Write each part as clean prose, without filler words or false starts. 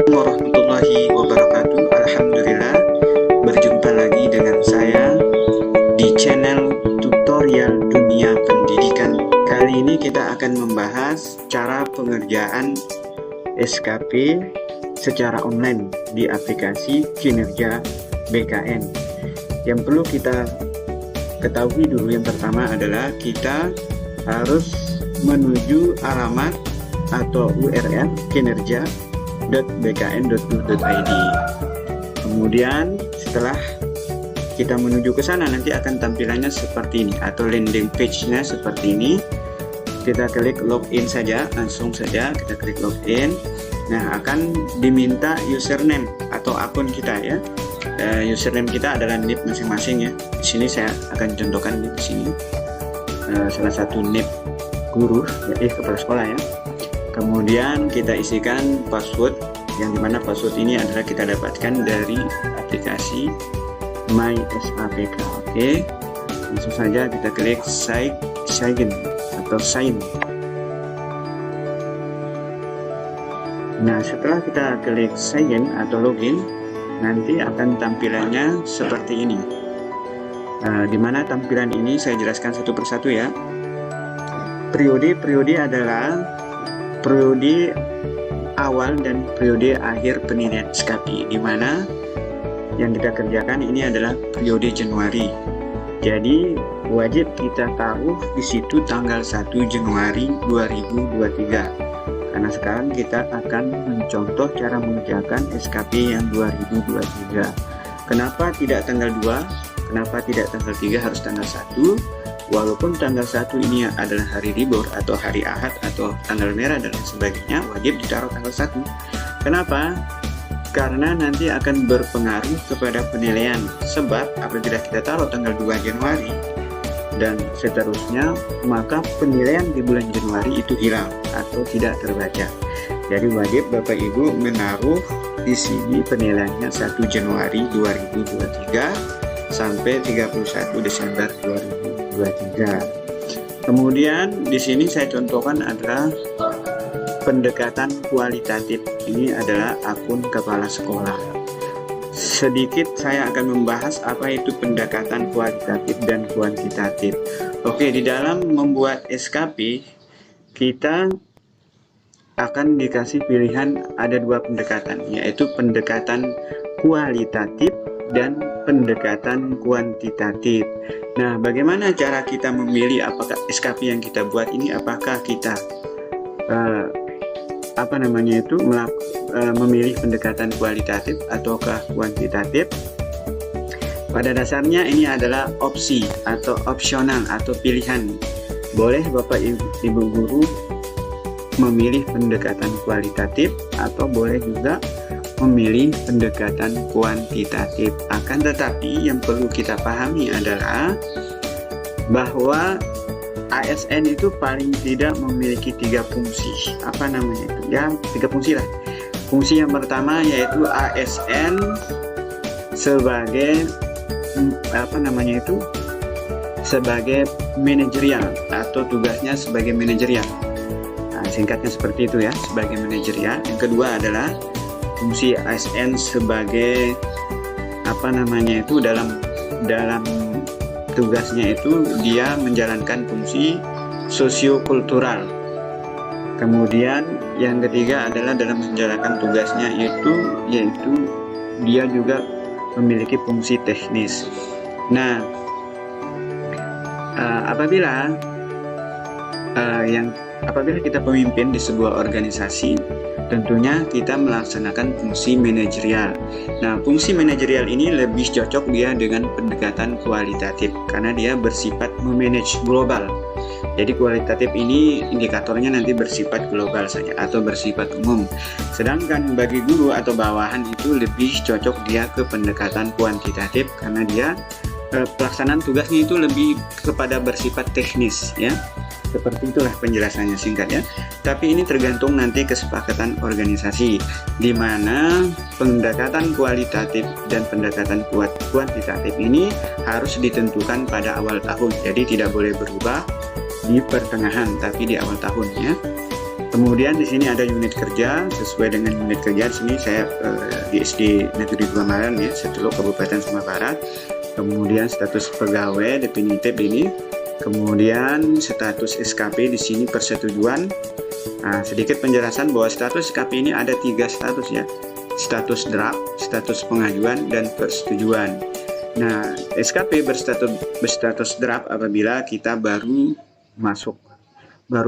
Warahmatullahi wabarakatuh. Alhamdulillah, berjumpa lagi dengan saya di channel tutorial dunia pendidikan. Kali ini kita akan membahas cara pengerjaan SKP secara online di aplikasi Kinerja BKN. Yang perlu kita ketahui dulu, yang pertama adalah kita harus menuju alamat atau URL kinerja.bkn.go.id. Kemudian setelah kita menuju ke sana, nanti akan tampilannya seperti ini atau landing page-nya seperti ini. Kita klik login saja, langsung saja kita klik login. Nah, akan diminta username atau akun kita ya. Username kita adalah NIP masing-masing ya. Di sini saya akan contohkan di sini salah satu NIP guru ya, kepala sekolah ya. Kemudian kita isikan password, yang dimana password ini adalah kita dapatkan dari aplikasi My SAPK. Oke, langsung saja kita klik sign atau sign. Nah, setelah kita klik sign atau login, nanti akan tampilannya seperti ini. Dimana tampilan ini saya jelaskan satu persatu ya. Periode adalah periode awal dan periode akhir penilaian SKP, di mana yang kita kerjakan ini adalah periode Januari. Jadi wajib kita taruh di situ tanggal 1 Januari 2023. Karena sekarang kita akan mencontoh cara mengerjakan SKP yang 2023. Kenapa tidak tanggal 2? Kenapa tidak tanggal 3, harus tanggal 1? Walaupun tanggal 1 ini adalah hari libur atau hari Ahad atau tanggal merah dan lain sebagainya, wajib ditaruh tanggal 1. Kenapa? Karena nanti akan berpengaruh kepada penilaian. Sebab apabila kita taruh tanggal 2 Januari dan seterusnya, maka penilaian di bulan Januari itu hilang atau tidak terbaca. Jadi wajib Bapak Ibu menaruh di sini penilaiannya 1 Januari 2023 sampai 31 Desember 2023. Kemudian di sini saya contohkan adalah pendekatan kualitatif. Ini adalah akun kepala sekolah. Sedikit saya akan membahas apa itu pendekatan kualitatif dan kuantitatif. Oke, di dalam membuat SKP kita akan dikasih pilihan, ada dua pendekatan, yaitu pendekatan kualitatif dan pendekatan kuantitatif. Nah, bagaimana cara kita memilih apakah SKP yang kita buat ini, apakah kita memilih pendekatan kualitatif ataukah kuantitatif? Pada dasarnya ini adalah opsi atau opsional atau pilihan. Boleh Bapak Ibu guru memilih pendekatan kualitatif atau boleh juga memilih pendekatan kuantitatif. Akan tetapi yang perlu kita pahami adalah bahwa ASN itu paling tidak memiliki 3 fungsi. Apa namanya itu? Ya, 3 fungsi lah. Fungsi yang pertama yaitu ASN sebagai sebagai manajerial atau tugasnya sebagai manajerial. Nah, singkatnya seperti itu ya, sebagai manajerial. Yang kedua adalah fungsi ASN sebagai dalam tugasnya itu dia menjalankan fungsi sosiokultural. Kemudian yang ketiga adalah dalam menjalankan tugasnya yaitu dia juga memiliki fungsi teknis. Nah, apabila kita pemimpin di sebuah organisasi, tentunya kita melaksanakan fungsi manajerial. Nah, fungsi manajerial ini lebih cocok dia dengan pendekatan kualitatif karena dia bersifat memanage global. Jadi kualitatif ini indikatornya nanti bersifat global saja atau bersifat umum. Sedangkan bagi guru atau bawahan itu lebih cocok dia ke pendekatan kuantitatif karena dia pelaksanaan tugasnya itu lebih kepada bersifat teknis ya. Seperti itulah penjelasannya singkat ya. Tapi ini tergantung nanti kesepakatan organisasi, di mana pendekatan kualitatif dan pendekatan kuantitatif ini harus ditentukan pada awal tahun. Jadi tidak boleh berubah di pertengahan, tapi di awal tahun ya. Kemudian di sini ada unit kerja sesuai dengan unit kerja. Di sini saya di SD Negeri Guamaran ya, Seteluk Kabupaten Sumatera Barat. Kemudian status pegawai definitif ini. Kemudian status SKP di sini persetujuan. Nah, sedikit penjelasan bahwa status SKP ini ada 3 status ya. Status draft, status pengajuan, dan persetujuan. Nah, SKP berstatus draft apabila kita baru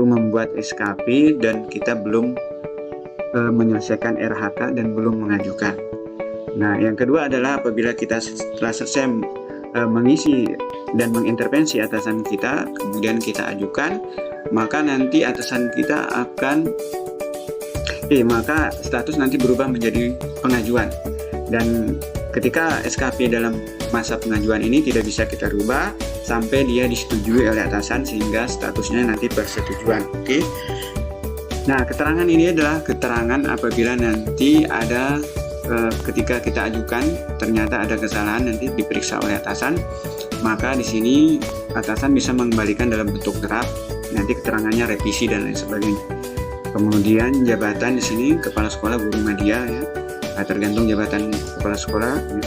membuat SKP dan kita belum menyelesaikan RHK dan belum mengajukan. Nah, yang kedua adalah apabila kita setelah selesai mengisi dan mengintervensi atasan kita, kemudian kita ajukan, maka nanti atasan kita maka status nanti berubah menjadi pengajuan. Dan ketika SKP dalam masa pengajuan ini tidak bisa kita rubah sampai dia disetujui oleh atasan sehingga statusnya nanti persetujuan. Oke. Nah, keterangan ini adalah keterangan apabila nanti ada ketika kita ajukan ternyata ada kesalahan, nanti diperiksa oleh atasan, maka di sini atasan bisa mengembalikan dalam bentuk draft, nanti keterangannya revisi dan lain sebagainya. Kemudian jabatan di sini kepala sekolah, guru media ya, tergantung jabatan kepala sekolah. Ya.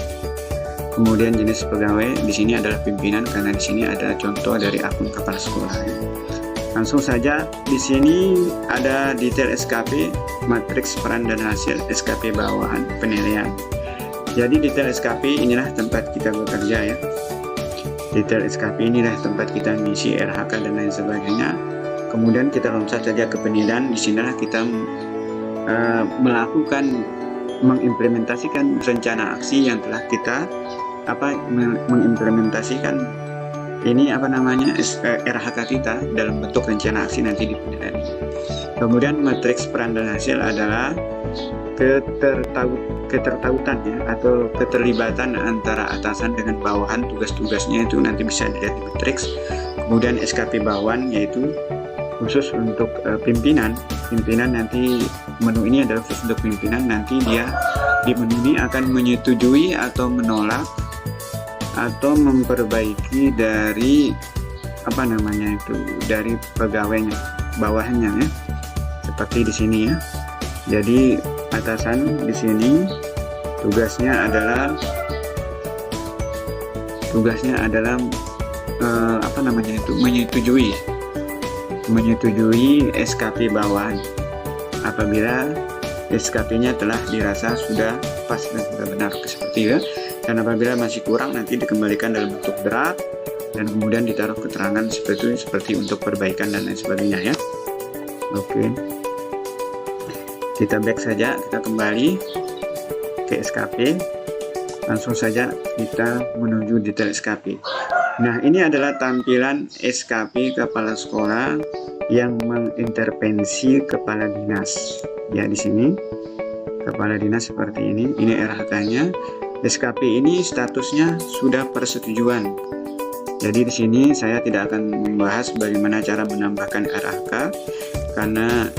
Kemudian jenis pegawai di sini adalah pimpinan karena di sini ada contoh dari akun kepala sekolah. Ya. Langsung saja di sini ada detail SKP, matriks peran dan hasil SKP bawahan penilaian. Jadi detail SKP inilah tempat kita bekerja ya. Detail SKP inilah tempat kita mengisi RHK dan lain sebagainya. Kemudian kita lompat saja ke penilaian. Di sinilah kita mengimplementasikan rencana aksi yang telah kita mengimplementasikan ini RHK kita dalam bentuk rencana aksi nanti di penilaian. Kemudian matriks peran dan hasil adalah ketertautan ya, atau keterlibatan antara atasan dengan bawahan, tugas-tugasnya itu nanti bisa dilihat di matriks. Kemudian SKP bawahan yaitu khusus untuk pimpinan nanti menu ini adalah khusus untuk pimpinan, nanti dia di menu ini akan menyetujui atau menolak atau memperbaiki dari dari pegawainya, bawahannya ya, seperti di sini ya. Jadi atasan di sini tugasnya adalah menyetujui SKP bawahan apabila SKP-nya telah dirasa sudah pas dan sudah benar seperti itu. Dan apabila masih kurang nanti dikembalikan dalam bentuk draft dan kemudian ditaruh keterangan seperti untuk perbaikan dan lain sebagainya ya. Oke. Kita back saja, kita kembali ke SKP. Langsung saja kita menuju detail SKP. Nah, ini adalah tampilan SKP kepala sekolah yang mengintervensi kepala dinas. Ya, di sini kepala dinas seperti ini. Ini RHK-nya. SKP ini statusnya sudah persetujuan. Jadi di sini saya tidak akan membahas bagaimana cara menambahkan RHK karena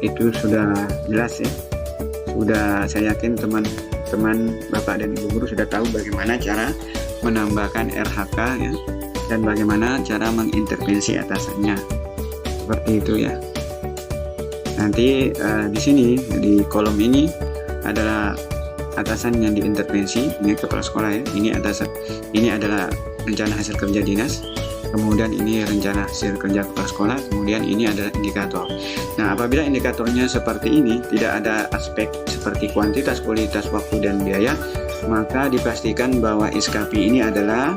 itu sudah jelas ya. Saya yakin teman-teman Bapak dan Ibu guru sudah tahu bagaimana cara menambahkan RHK ya, dan bagaimana cara mengintervensi atasannya. Seperti itu ya. Nanti di sini di kolom ini adalah atasan yang diintervensi, ini kepala sekolah ya. Ini atasan, ini adalah rencana hasil kerja dinas. Kemudian ini rencana hasil kerja kepala sekolah. Kemudian ini adalah indikator. Nah, apabila indikatornya seperti ini, tidak ada aspek seperti kuantitas, kualitas, waktu, dan biaya, maka dipastikan bahwa SKP ini adalah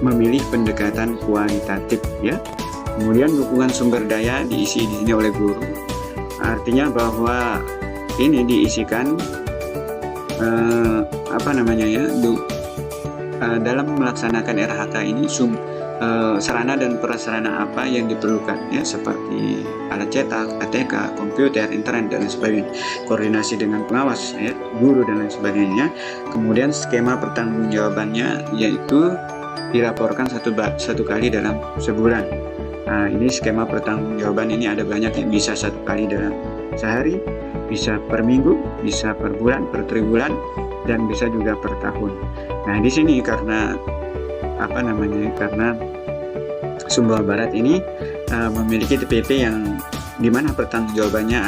memilih pendekatan kualitatif ya. Kemudian dukungan sumber daya diisi di sini oleh guru. Artinya bahwa ini diisikan dalam melaksanakan RHK ini sarana dan prasarana apa yang diperlukan ya, seperti alat cetak, ATK, komputer, internet dan lain sebagainya, koordinasi dengan pengawas ya, guru dan lain sebagainya. Kemudian skema pertanggungjawabannya yaitu dilaporkan satu kali dalam sebulan. Nah, ini skema pertanggungjawaban ini ada banyak yang bisa 1 kali dalam sehari, bisa per minggu, bisa per bulan, per triwulan, dan bisa juga per tahun. Nah, di sini karena Sumbawa Barat ini memiliki TPP yang gimana pertanggungjawabannya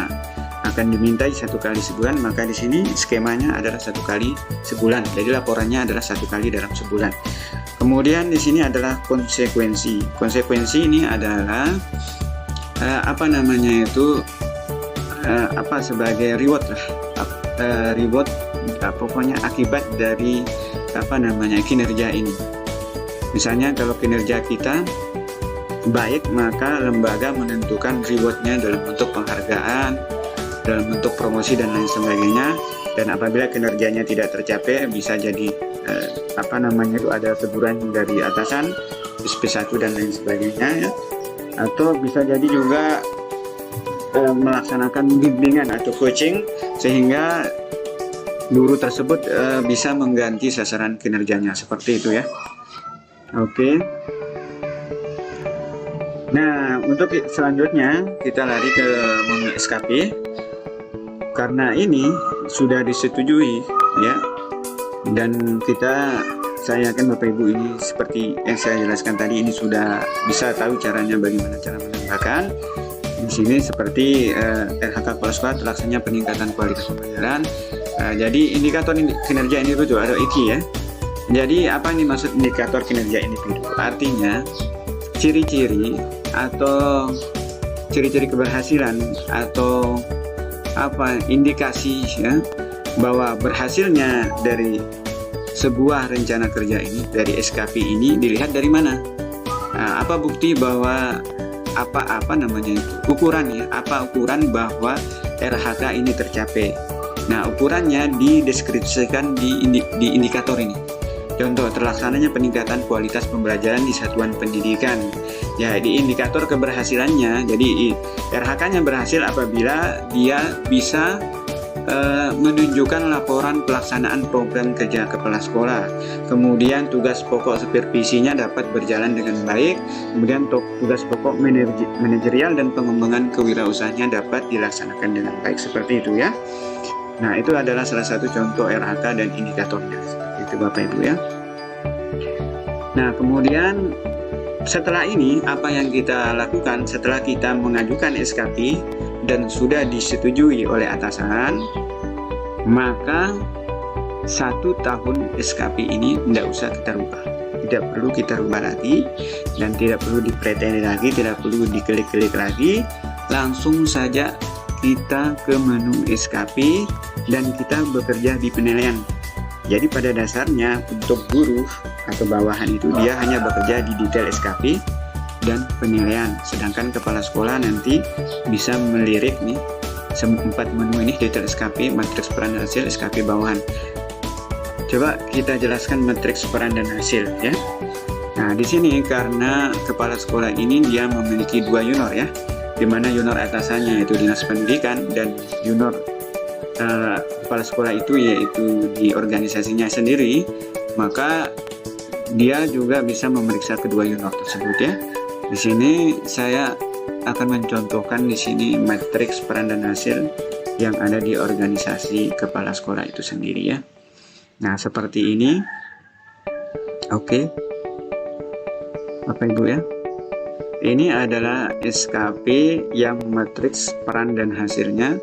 akan dimintai 1 kali sebulan, maka di sini skemanya adalah 1 kali sebulan. Jadi laporannya adalah 1 kali dalam sebulan. Kemudian di sini adalah konsekuensi. Konsekuensi ini adalah sebagai reward lah, reward pokoknya akibat dari kinerja ini. Misalnya kalau kinerja kita baik, maka lembaga menentukan rewardnya dalam bentuk penghargaan, dalam bentuk promosi dan lain sebagainya. Dan apabila kinerjanya tidak tercapai, bisa jadi ada teguran dari atasan, SP1 dan lain sebagainya ya. Atau bisa jadi juga melaksanakan bimbingan atau coaching sehingga guru tersebut bisa mengganti sasaran kinerjanya, seperti itu ya. Oke. Nah, untuk selanjutnya kita lari ke menu SKP. Karena ini sudah disetujui ya. Dan saya yakin Bapak Ibu ini seperti yang saya jelaskan tadi, ini sudah bisa tahu caranya, bagaimana cara menambahkan. Di sini seperti RHK Kepala Sekolah terlaksananya peningkatan kualitas pembelajaran. Jadi indikator kinerja individu atau IKI ya. Jadi apa nih maksud indikator kinerja individu? Artinya ciri-ciri atau ciri-ciri keberhasilan atau indikasi ya bahwa berhasilnya dari sebuah rencana kerja ini, dari SKP ini dilihat dari mana? Apa bukti bahwa ukuran bahwa RHK ini tercapai? Nah, ukurannya dideskripsikan di indikator ini. Contoh, terlaksananya peningkatan kualitas pembelajaran di satuan pendidikan. Ya, di indikator keberhasilannya, jadi RHK-nya berhasil apabila dia bisa menunjukkan laporan pelaksanaan program kerja kepala sekolah. Kemudian tugas pokok supervisinya dapat berjalan dengan baik. Kemudian tugas pokok manajerial dan pengembangan kewirausahaannya dapat dilaksanakan dengan baik. Seperti itu ya. Nah, itu adalah salah satu contoh RHK dan indikatornya. Seperti itu Bapak Ibu ya. Nah, kemudian setelah ini apa yang kita lakukan setelah kita mengajukan SKP dan sudah disetujui oleh atasan, maka 1 tahun SKP ini tidak usah kita rubah, tidak perlu kita rubah lagi dan tidak perlu dipreteli lagi, tidak perlu diklik-klik lagi. Langsung saja kita ke menu SKP dan kita bekerja di penilaian. Jadi pada dasarnya untuk guru atau bawahan itu dia hanya bekerja di detail SKP dan penilaian, sedangkan kepala sekolah nanti bisa melirik nih 4 menu ini: detail SKP, matriks peran dan hasil, SKP bawahan. Coba kita jelaskan matriks peran dan hasil ya. Nah, di sini karena kepala sekolah ini dia memiliki 2 yunor ya, di mana yunor atasannya yaitu dinas pendidikan dan yunor kepala sekolah itu yaitu di organisasinya sendiri, maka dia juga bisa memeriksa kedua yunor tersebut ya. Di sini saya akan mencontohkan di sini matriks peran dan hasil yang ada di organisasi kepala sekolah itu sendiri ya. Nah, seperti ini. Oke. Bapak Ibu ya. Ini adalah SKP yang matriks peran dan hasilnya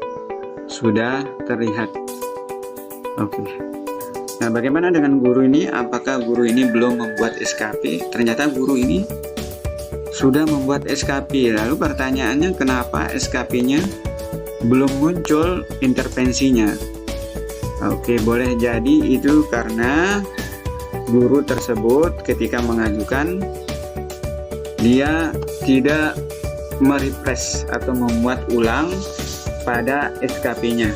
sudah terlihat. Oke. Nah, bagaimana dengan guru ini? Apakah guru ini belum membuat SKP? Ternyata guru ini sudah membuat SKP. Lalu pertanyaannya, kenapa SKP-nya belum muncul intervensinya? Oke, boleh jadi itu karena guru tersebut ketika mengajukan dia tidak merefresh atau membuat ulang pada SKP-nya.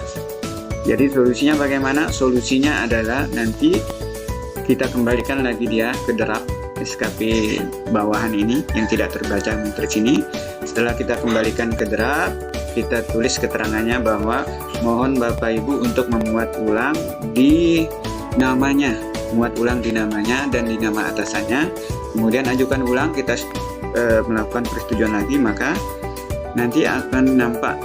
Jadi solusinya bagaimana? Solusinya adalah nanti kita kembalikan lagi dia ke draft SKP bawahan ini yang tidak terbaca matriks ini. Setelah kita kembalikan ke draft, kita tulis keterangannya bahwa mohon Bapak Ibu untuk memuat ulang di namanya, muat ulang di namanya dan di nama atasannya. Kemudian ajukan ulang, kita melakukan persetujuan lagi, maka nanti akan nampak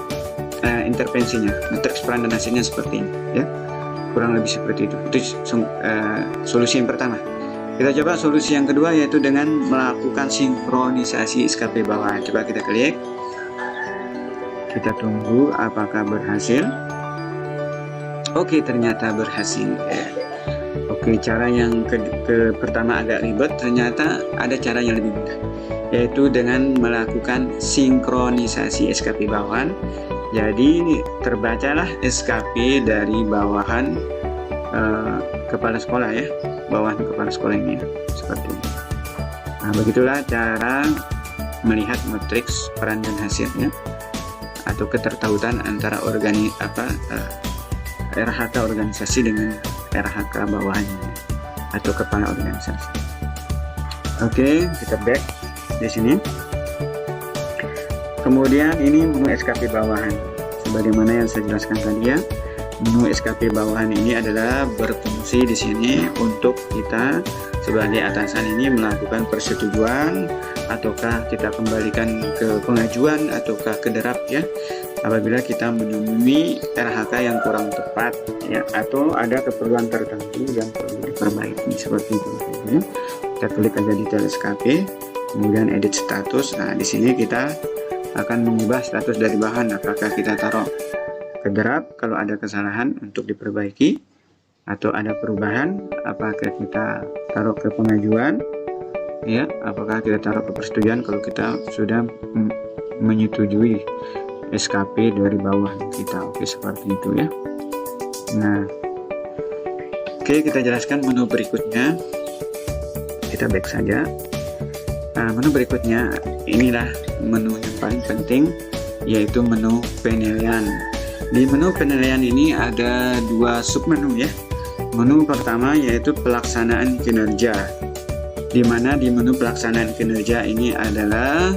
intervensinya, matriks peran dan hasilnya seperti ini ya, kurang lebih seperti itu. Itu solusi yang pertama. Kita coba solusi yang kedua, yaitu dengan melakukan sinkronisasi SKP bawahan. Coba kita klik. Kita tunggu apakah berhasil. Oke, ternyata berhasil ya. Oke, cara yang pertama agak ribet, ternyata ada cara yang lebih mudah, yaitu dengan melakukan sinkronisasi SKP bawahan. Jadi terbacalah SKP dari bawahan kepala sekolah ya, bawahan kepala sekolah ini seperti ini. Nah, begitulah cara melihat matriks peran dan hasilnya atau ketertautan antara RHK organisasi dengan RHK bawahannya atau kepala organisasi. Oke, kita back di sini. Kemudian ini menu SKP bawahan. Sebagaimana yang saya jelaskan tadi ya, menu SKP bawahan ini adalah berfungsi di sini untuk kita sebagai atasan ini melakukan persetujuan, ataukah kita kembalikan ke pengajuan, ataukah ke derap ya, apabila kita menemui RHK yang kurang tepat ya, atau ada keperluan tertentu yang perlu diperbaiki seperti itu. Kita klik aja detail SKP, kemudian edit status. Nah, di sini kita akan mengubah status dari bahan, apakah kita taruh ke derap kalau ada kesalahan untuk diperbaiki, atau ada perubahan, apakah kita taruh ke pengajuan ya, apakah kita taruh ke persetujuan kalau kita sudah menyetujui SKP dari bawah kita. Oke, seperti itu ya. Nah, oke, kita jelaskan menu berikutnya. Kita back saja. Nah, menu berikutnya inilah menu yang paling penting, yaitu menu penilaian. Di menu penilaian ini ada dua submenu ya. Menu pertama yaitu pelaksanaan kinerja, di mana di menu pelaksanaan kinerja ini adalah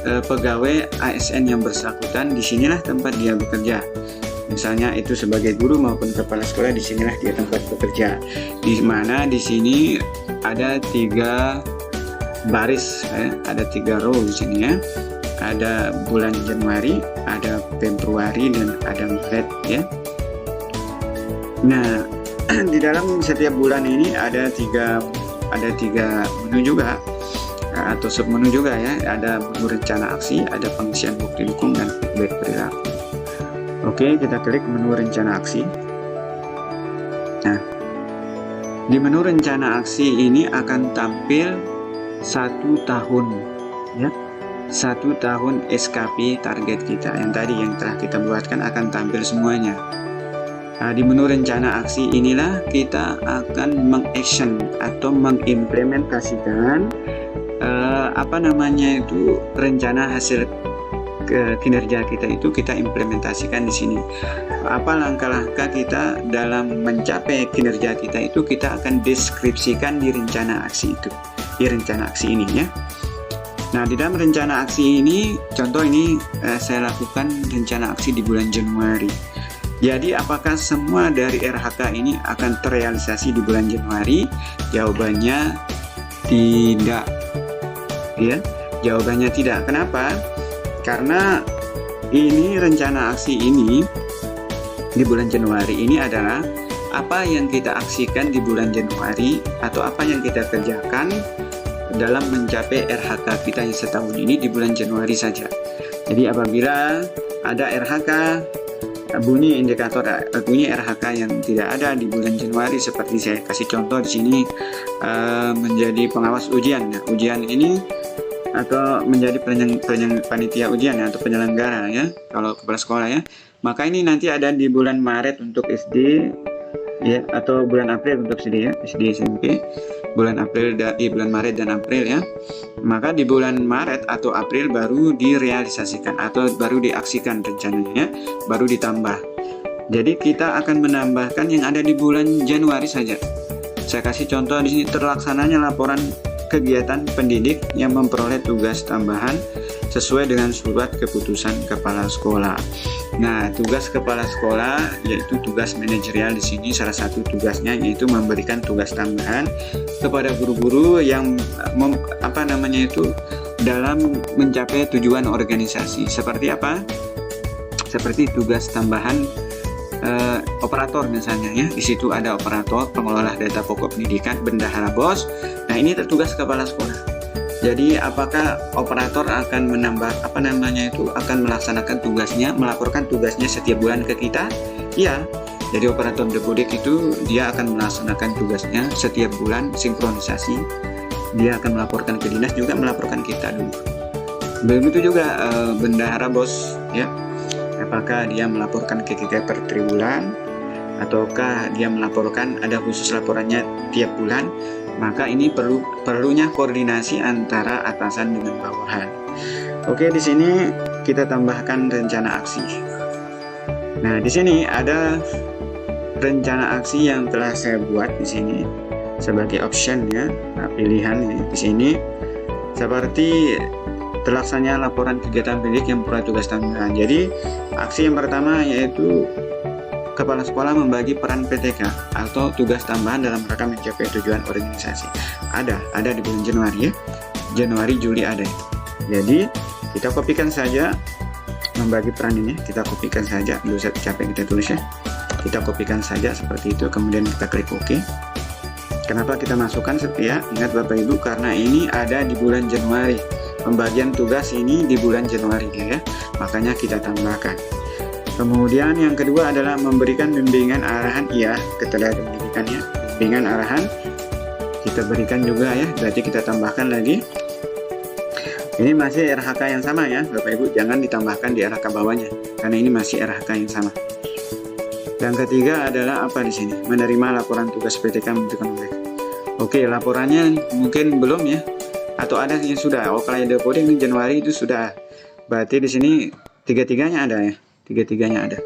pegawai ASN yang bersangkutan. Disinilah tempat dia bekerja. Misalnya itu sebagai guru maupun kepala sekolah, disinilah dia tempat bekerja. Di mana di sini ada 3 baris, ada 3 row di sini ya. Ada bulan Januari, ada Februari, dan ada Maret ya. Nah, di dalam setiap bulan ini ada tiga menu juga, atau submenu juga ya. Ada menu rencana aksi, ada pengisian bukti dukung, dan feedback perilaku. Oke, kita klik menu rencana aksi. Nah, di menu rencana aksi ini akan tampil 1 tahun ya, 1 tahun SKP target kita yang tadi yang telah kita buatkan akan tampil semuanya. Nah, di menu rencana aksi inilah kita akan mengaction atau mengimplementasikan rencana hasil kinerja kita itu kita implementasikan di sini. Apa langkah-langkah kita dalam mencapai kinerja kita itu kita akan deskripsikan di rencana aksi itu, di rencana aksi ini ya. Nah, di dalam rencana aksi ini, contoh ini saya lakukan rencana aksi di bulan Januari. Jadi apakah semua dari RHK ini akan terrealisasi di bulan Januari? Jawabannya tidak ya, jawabannya tidak. Kenapa? Karena ini rencana aksi ini di bulan Januari ini adalah apa yang kita aksikan di bulan Januari atau apa yang kita kerjakan dalam mencapai RHK kita yang setahun ini di bulan Januari saja. Jadi apabila ada RHK, bunyi indikator bunyi RHK yang tidak ada di bulan Januari, seperti saya kasih contoh di sini, menjadi pengawas ujian. Nah, ujian ini atau menjadi panitia ujian atau penyelenggara ya, kalau kepala sekolah ya, maka ini nanti ada di bulan Maret untuk SD ya, atau bulan April untuk SD ya, SD SMP, bulan April di bulan Maret dan April ya. Maka di bulan Maret atau April baru direalisasikan atau baru diaksikan rencananya, baru ditambah. Jadi kita akan menambahkan yang ada di bulan Januari saja. Saya kasih contoh di sini, terlaksananya laporan kegiatan pendidik yang memperoleh tugas tambahan sesuai dengan surat keputusan kepala sekolah. Nah, tugas kepala sekolah yaitu tugas manajerial di sini, salah satu tugasnya yaitu memberikan tugas tambahan kepada guru-guru yang dalam mencapai tujuan organisasi. Seperti apa? Seperti tugas tambahan operator misalnya ya. Di situ ada operator, pengelola data pokok pendidikan, bendahara BOS. Nah, ini tugas kepala sekolah. Jadi apakah operator akan menambah akan melaksanakan tugasnya, melaporkan tugasnya setiap bulan ke kita? Iya. Jadi operator Depodik itu dia akan melaksanakan tugasnya setiap bulan sinkronisasi. Dia akan melaporkan ke dinas, juga melaporkan kita dulu. Begitu juga bendahara bos ya. Apakah dia melaporkan ke kita per triwulan ataukah dia melaporkan ada khusus laporannya tiap bulan? Maka ini perlunya koordinasi antara atasan dengan bawahan. Oke, di sini kita tambahkan rencana aksi. Nah, di sini ada rencana aksi yang telah saya buat di sini sebagai option ya, pilihan ya. Di sini seperti terlaksananya laporan kegiatan pendidik yang perlu tugas tambahan. Jadi, aksi yang pertama yaitu Kepala sekolah membagi peran PTK atau tugas tambahan dalam rangka mencapai tujuan organisasi. Ada di bulan Januari ya. Januari, Juli ada. Jadi kita kopikan saja membagi peran ini. Kita kopikan saja. Dulu siapa yang kita tulis ya. Kita kopikan saja seperti itu. Kemudian kita klik OK. Kenapa kita masukkan ya? Ingat Bapak Ibu, karena ini ada di bulan Januari. Pembagian tugas ini di bulan Januari ya. Makanya kita tambahkan. Kemudian yang kedua adalah memberikan bimbingan arahan ketenaga pendidikannya. Bimbingan arahan kita berikan juga ya, berarti kita tambahkan lagi. Ini masih RHK yang sama ya Bapak Ibu, jangan ditambahkan di RHK bawahnya karena ini masih RHK yang sama. Dan ketiga adalah apa di sini? Menerima laporan tugas PTK menentukan mereka. Oke, laporannya mungkin belum ya, atau ada yang sudah. Kalau Depodik ini Januari itu sudah. Berarti di sini tiga-tiganya ada ya. Tiga-tiganya ada.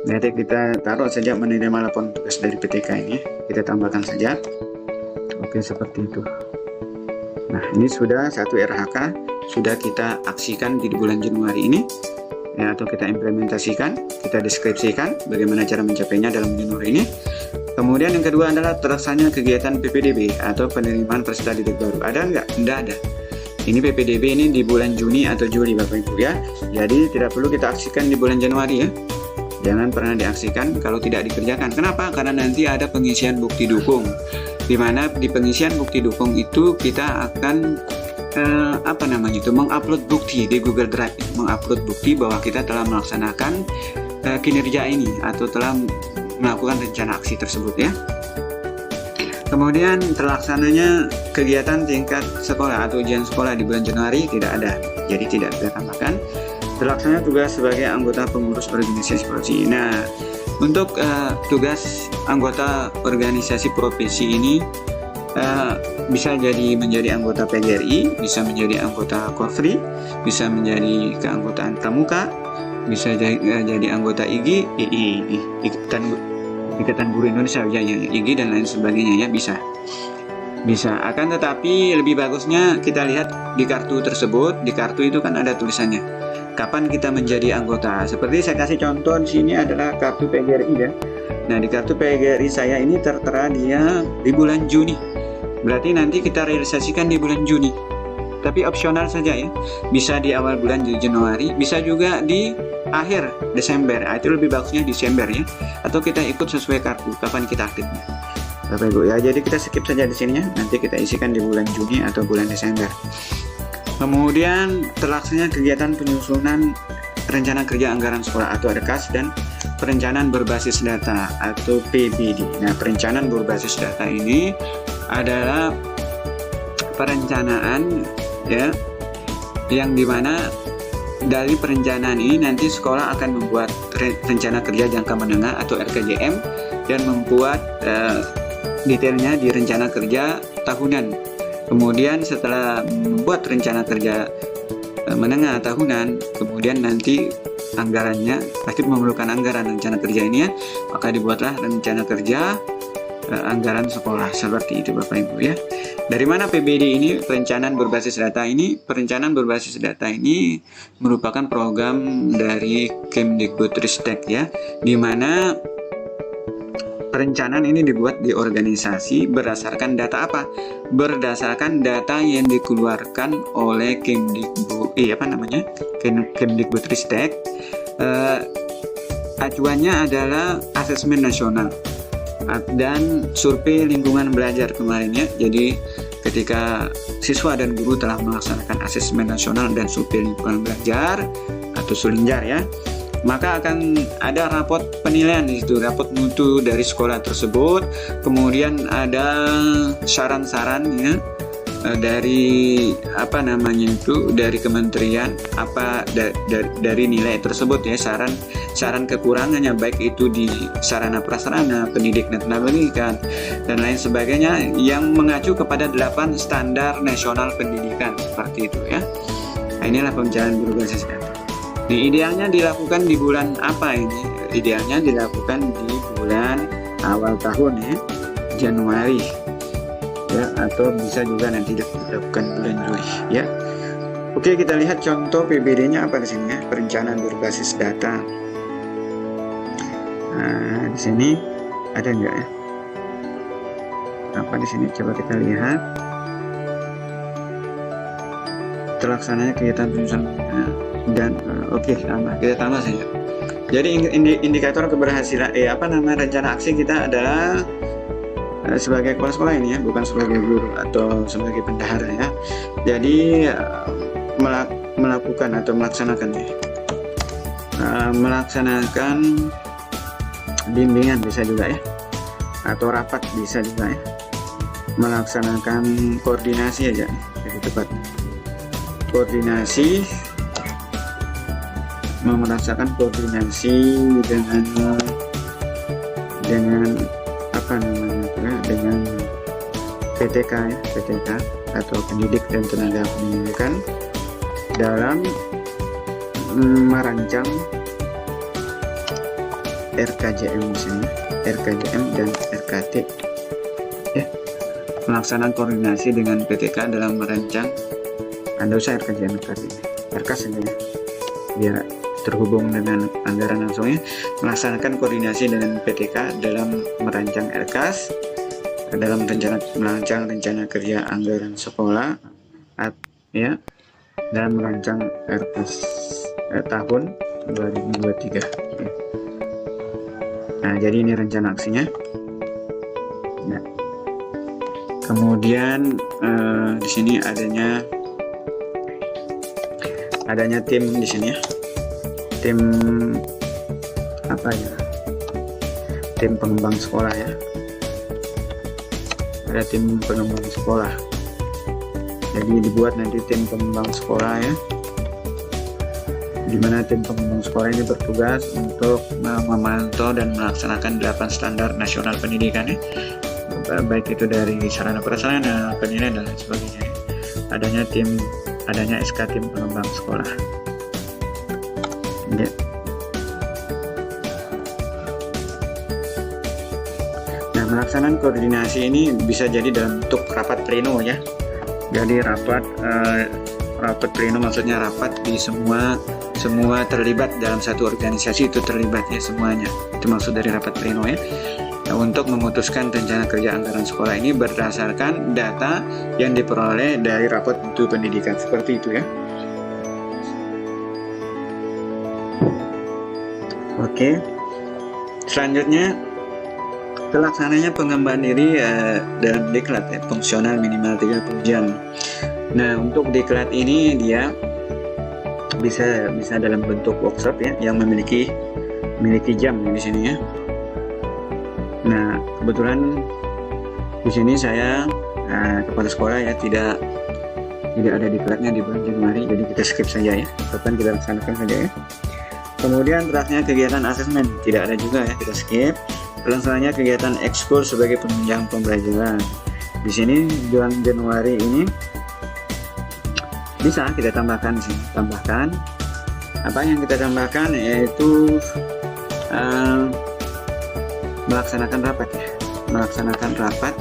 Nanti kita taruh saja menerima laporan tugas dari PTK ini. Kita tambahkan saja. Oke, seperti itu. Nah, ini sudah satu RHK sudah kita aksikan di bulan Januari ini ya, atau kita implementasikan, kita deskripsikan bagaimana cara mencapainya dalam Januari ini. Kemudian yang kedua adalah terlaksananya kegiatan PPDB atau penerimaan peserta didik baru. Ada nggak? Tidak ada. Ini PPDB ini di bulan Juni atau Juli Bapak Ibu ya. Jadi tidak perlu kita aksikan di bulan Januari ya. Jangan pernah diaksikan kalau tidak dikerjakan. Kenapa? Karena nanti ada pengisian bukti dukung. Di mana di pengisian bukti dukung itu kita akan mengupload bukti di Google Drive, mengupload bukti bahwa kita telah melaksanakan kinerja ini atau telah melakukan rencana aksi tersebut ya. Kemudian terlaksananya kegiatan tingkat sekolah atau ujian sekolah di bulan Januari tidak ada, jadi tidak kita tambahkan. Terlaksananya tugas sebagai anggota pengurus organisasi profesi. Nah, untuk tugas anggota organisasi profesi ini bisa menjadi anggota PGRI, bisa menjadi anggota Korfri, bisa menjadi keanggotaan pramuka, bisa jadi anggota IGI, Ikatan Guru Indonesia ya, IGI dan lain sebagainya ya, bisa. Akan tetapi lebih bagusnya kita lihat di kartu tersebut. Di kartu itu kan ada tulisannya kapan kita menjadi anggota. Seperti saya kasih contoh di sini adalah kartu PGRI ya. Nah, di kartu PGRI saya ini tertera dia di bulan Juni. Berarti nanti kita realisasikan di bulan Juni. Tapi opsional saja ya. Bisa di awal bulan Januari, bisa juga di akhir Desember. Itu lebih bagusnya Desember ya. Atau kita ikut sesuai kartu kapan kita aktifnya. Bapak Ibu ya, jadi kita skip saja di sini ya. Nanti kita isikan di bulan Juni atau bulan Desember. Kemudian terlaksananya kegiatan penyusunan rencana kerja anggaran sekolah atau RKAS dan perencanaan berbasis data atau PBD. Nah, perencanaan berbasis data ini adalah perencanaan ya, yang dimana dari perencanaan ini nanti sekolah akan membuat rencana kerja jangka menengah atau RKJM dan membuat detailnya di rencana kerja tahunan. Kemudian setelah membuat rencana kerja menengah tahunan, kemudian nanti anggarannya pasti memerlukan anggaran rencana kerja ini ya, maka dibuatlah rencana kerja anggaran sekolah seperti itu Bapak Ibu ya. Dari mana PBD ini, perencanaan berbasis data ini? Perencanaan berbasis data ini merupakan program dari Kemdikbudristek ya, di mana perencanaan ini dibuat di organisasi berdasarkan data apa? Berdasarkan data yang dikeluarkan oleh Kemdikbudristek. Acuannya adalah asesmen nasional dan survei lingkungan belajar kemarin ya. Jadi ketika siswa dan guru telah melaksanakan asesmen nasional dan survei lingkungan belajar atau Sulinjar ya, maka akan ada rapot penilaian di situ, rapot mutu dari sekolah tersebut. Kemudian ada saran-saran ya dari dari kementerian dari nilai tersebut ya, saran kekurangannya baik itu di sarana prasarana pendidik dan tenaga pendidikan dan lain sebagainya yang mengacu kepada 8 standar nasional pendidikan seperti itu ya. Nah, inilah pembicaraan guru berbasis data. Idealnya dilakukan di bulan apa ini? Idealnya dilakukan di bulan awal tahun ya, Januari ya, atau bisa juga nanti dilakukan bulan Juli ya. Oke, kita lihat contoh PBD-nya apa di sini ya, perencanaan berbasis data. Nah, di sini ada enggak ya? Apa di sini? Coba kita lihat. Terlaksananya kegiatan penyusunan dan oke, kita tambah saja. Jadi indikator keberhasilan rencana aksi kita adalah sebagai kepala sekolah ini ya, bukan sebagai guru atau sebagai bendahara ya. Jadi melakukan atau melaksanakan bimbingan bisa juga ya, atau rapat bisa juga ya, melaksanakan koordinasi aja lebih tepat, koordinasi, merasakan koordinasi dengan dengan PTK ya, PTK atau pendidik dan tenaga pendidikan dalam merancang RKJM di sini, RKJM dan RKT ya. Pelaksanaan koordinasi dengan PTK dalam merancang, Anda usah RKJM RKT, RK saja ya, biar terhubung dengan anggaran langsungnya. Melaksanakan koordinasi dengan PTK dalam merancang RKAS, dalam merancang rencana kerja anggaran sekolah ya, dalam merancang RKAS tahun 2023 ya. Nah, jadi ini rencana aksinya ya. Kemudian di sini adanya tim di sini ya, tim tim pengembang sekolah ya, ada tim pengembang sekolah. Jadi dibuat nanti tim pengembang sekolah ya, di mana tim pengembang sekolah ini bertugas untuk memantau dan melaksanakan 8 standar nasional pendidikan ya, baik itu dari sarana prasarana, penilaian dan lain sebagainya. Adanya SK tim pengembang sekolah ya. Nah, melaksanaan koordinasi ini bisa jadi dalam bentuk rapat pleno ya. Jadi rapat pleno maksudnya rapat di semua terlibat dalam satu organisasi itu terlibat ya semuanya. Itu maksud dari rapat pleno ya. Nah, untuk memutuskan rencana kerja anggaran sekolah ini berdasarkan data yang diperoleh dari rapot mutu pendidikan seperti itu ya. Oke, selanjutnya terlaksananya pengembangan diri dalam diklat ya, fungsional minimal 30 jam. Nah, untuk diklat ini dia bisa dalam bentuk workshop ya, yang memiliki jam di sini ya. Nah, kebetulan di sini saya kepala sekolah ya, tidak ada diklatnya di bulan Januari, jadi kita skip saja ya, kapan kita laksanakan saja ya. Kemudian terakhirnya kegiatan asesmen tidak ada juga ya, kita skip. Pelaksananya kegiatan ekskul sebagai penunjang pembelajaran. Di sini bulan Januari ini bisa kita tambahkan di sini. Tambahkan apa yang kita tambahkan, yaitu melaksanakan rapat ya. Melaksanakan rapat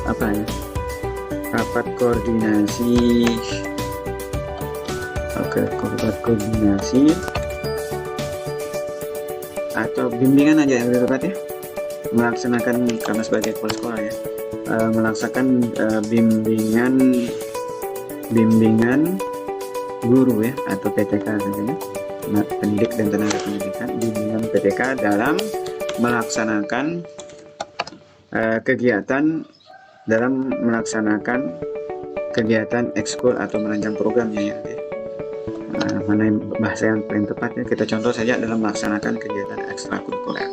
apa ya? Rapat koordinasi. Oke, rapat koordinasi atau bimbingan aja yang tepat ya, melaksanakan karena sebagai kepala sekolah ya, melaksanakan bimbingan guru ya atau PTK tentunya, pendidik dan tenaga pendidikan, bimbingan PTK dalam melaksanakan kegiatan dalam melaksanakan kegiatan ekskul atau merancang programnya ya. Mana bahasa yang paling tepat ya, kita contoh saja dalam melaksanakan kegiatan ekstrakurikuler.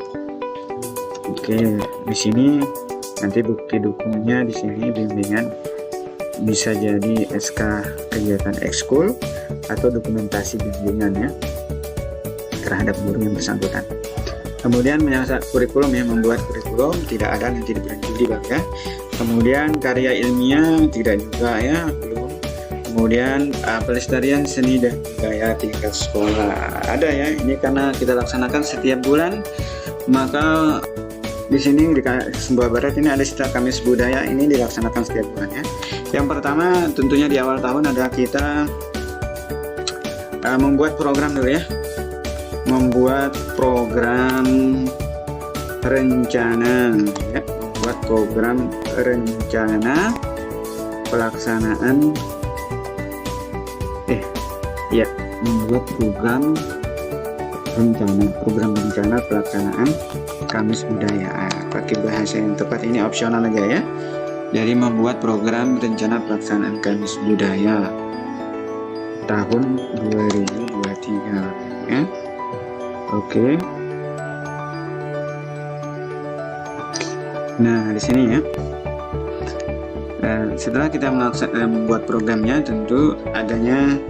Oke, di sini nanti bukti dukungnya di sini bimbingan bisa jadi SK kegiatan ekskul atau dokumentasi bimbingan ya terhadap guru yang bersangkutan. Kemudian menyasar kurikulum ya, membuat kurikulum tidak ada, nanti diberhenti ya. Kemudian karya ilmiah tidak juga ya, belum. Kemudian pelestarian seni dan budaya tingkat sekolah ada ya, ini karena kita laksanakan setiap bulan, maka di sini di Sumbawa Barat ini ada Citra Kamis Budaya, ini dilaksanakan setiap bulan ya. Yang pertama tentunya di awal tahun adalah kita membuat program dulu ya, membuat program rencana ya, membuat program rencana pelaksanaan membuat program rencana pelaksanaan Kamis Budaya. Pakai bahasa yang tepat ini opsional aja ya. Jadi membuat program rencana pelaksanaan Kamis Budaya tahun 2023 ya. Oke. Nah, di sini ya. Setelah kita membuat programnya, tentu adanya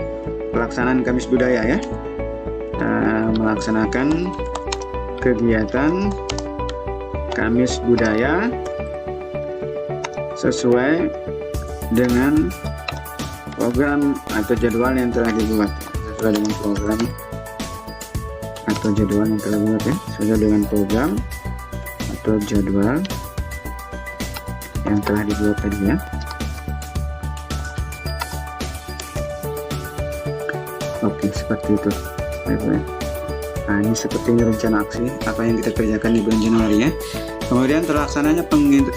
pelaksanaan Kamis Budaya ya. Melaksanakan kegiatan Kamis Budaya sesuai dengan program atau jadwal yang telah dibuat, sesuai dengan program atau jadwal yang telah dibuat ya, sesuai dengan program atau jadwal yang telah dibuat tadi ya. Oke, seperti itu. Nah, ini seperti rencana aksi apa yang kita kerjakan di bulan Januari ya. Kemudian terlaksananya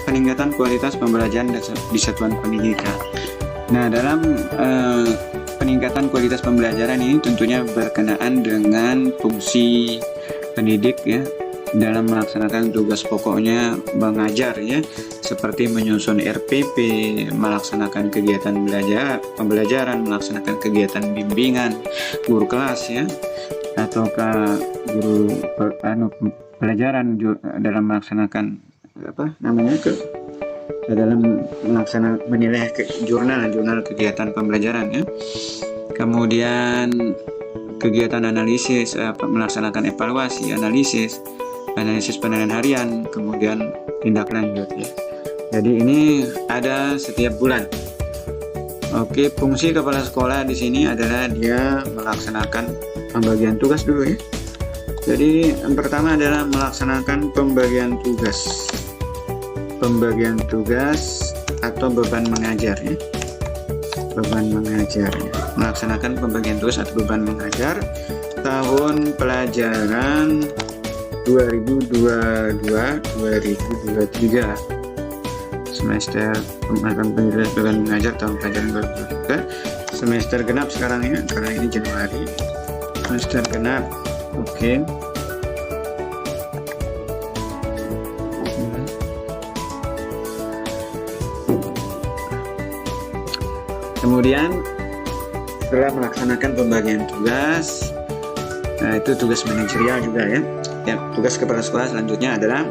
peningkatan kualitas pembelajaran di satuan pendidikan. Nah, dalam peningkatan kualitas pembelajaran ini tentunya berkenaan dengan fungsi pendidik ya dalam melaksanakan tugas pokoknya mengajar ya, seperti menyusun RPP, melaksanakan kegiatan pembelajaran, melaksanakan kegiatan bimbingan guru kelas ya, ataukah guru pelajaran dalam melaksanakan dalam menilai jurnal kegiatan pembelajaran ya. Kemudian kegiatan analisis, melaksanakan evaluasi, analisis penilaian harian, kemudian tindak lanjut ya. Jadi ini ada setiap bulan. Oke, fungsi kepala sekolah di sini adalah dia melaksanakan pembagian tugas dulu ya. Jadi yang pertama adalah melaksanakan pembagian tugas atau beban mengajar ya. Melaksanakan pembagian tugas atau beban mengajar tahun pelajaran 2022-2023 semester beban mengajar tahun pelajaran 2023 semester genap sekarang ya, karena ini Januari semester genap. Oke. Kemudian setelah melaksanakan pembagian tugas, nah itu tugas manajerial juga ya. Tugas kepala sekolah selanjutnya adalah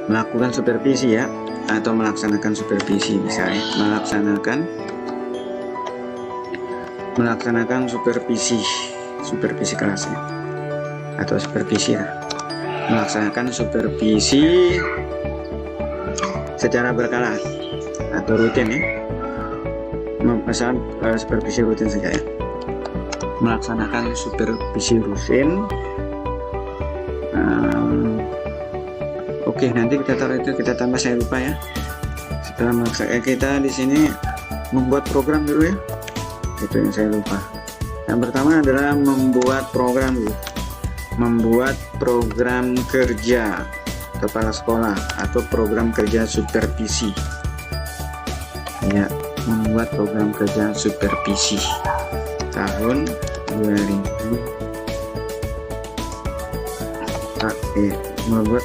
melakukan supervisi ya, atau melaksanakan supervisi, bisa ya, melaksanakan supervisi kelas ya, atau supervisi ya, melaksanakan supervisi secara berkala atau rutin ya, supervisi rutin saja ya, melaksanakan supervisi rutin. Oke, nanti kita taruh itu, kita tambah, saya lupa ya. Setelah melaksanakan, kita di sini membuat program dulu ya. Itu yang saya lupa. Yang pertama adalah membuat program dulu. Membuat program kerja kepala sekolah atau program kerja supervisi. Ya, membuat program kerja supervisi tahun 2000. Membuat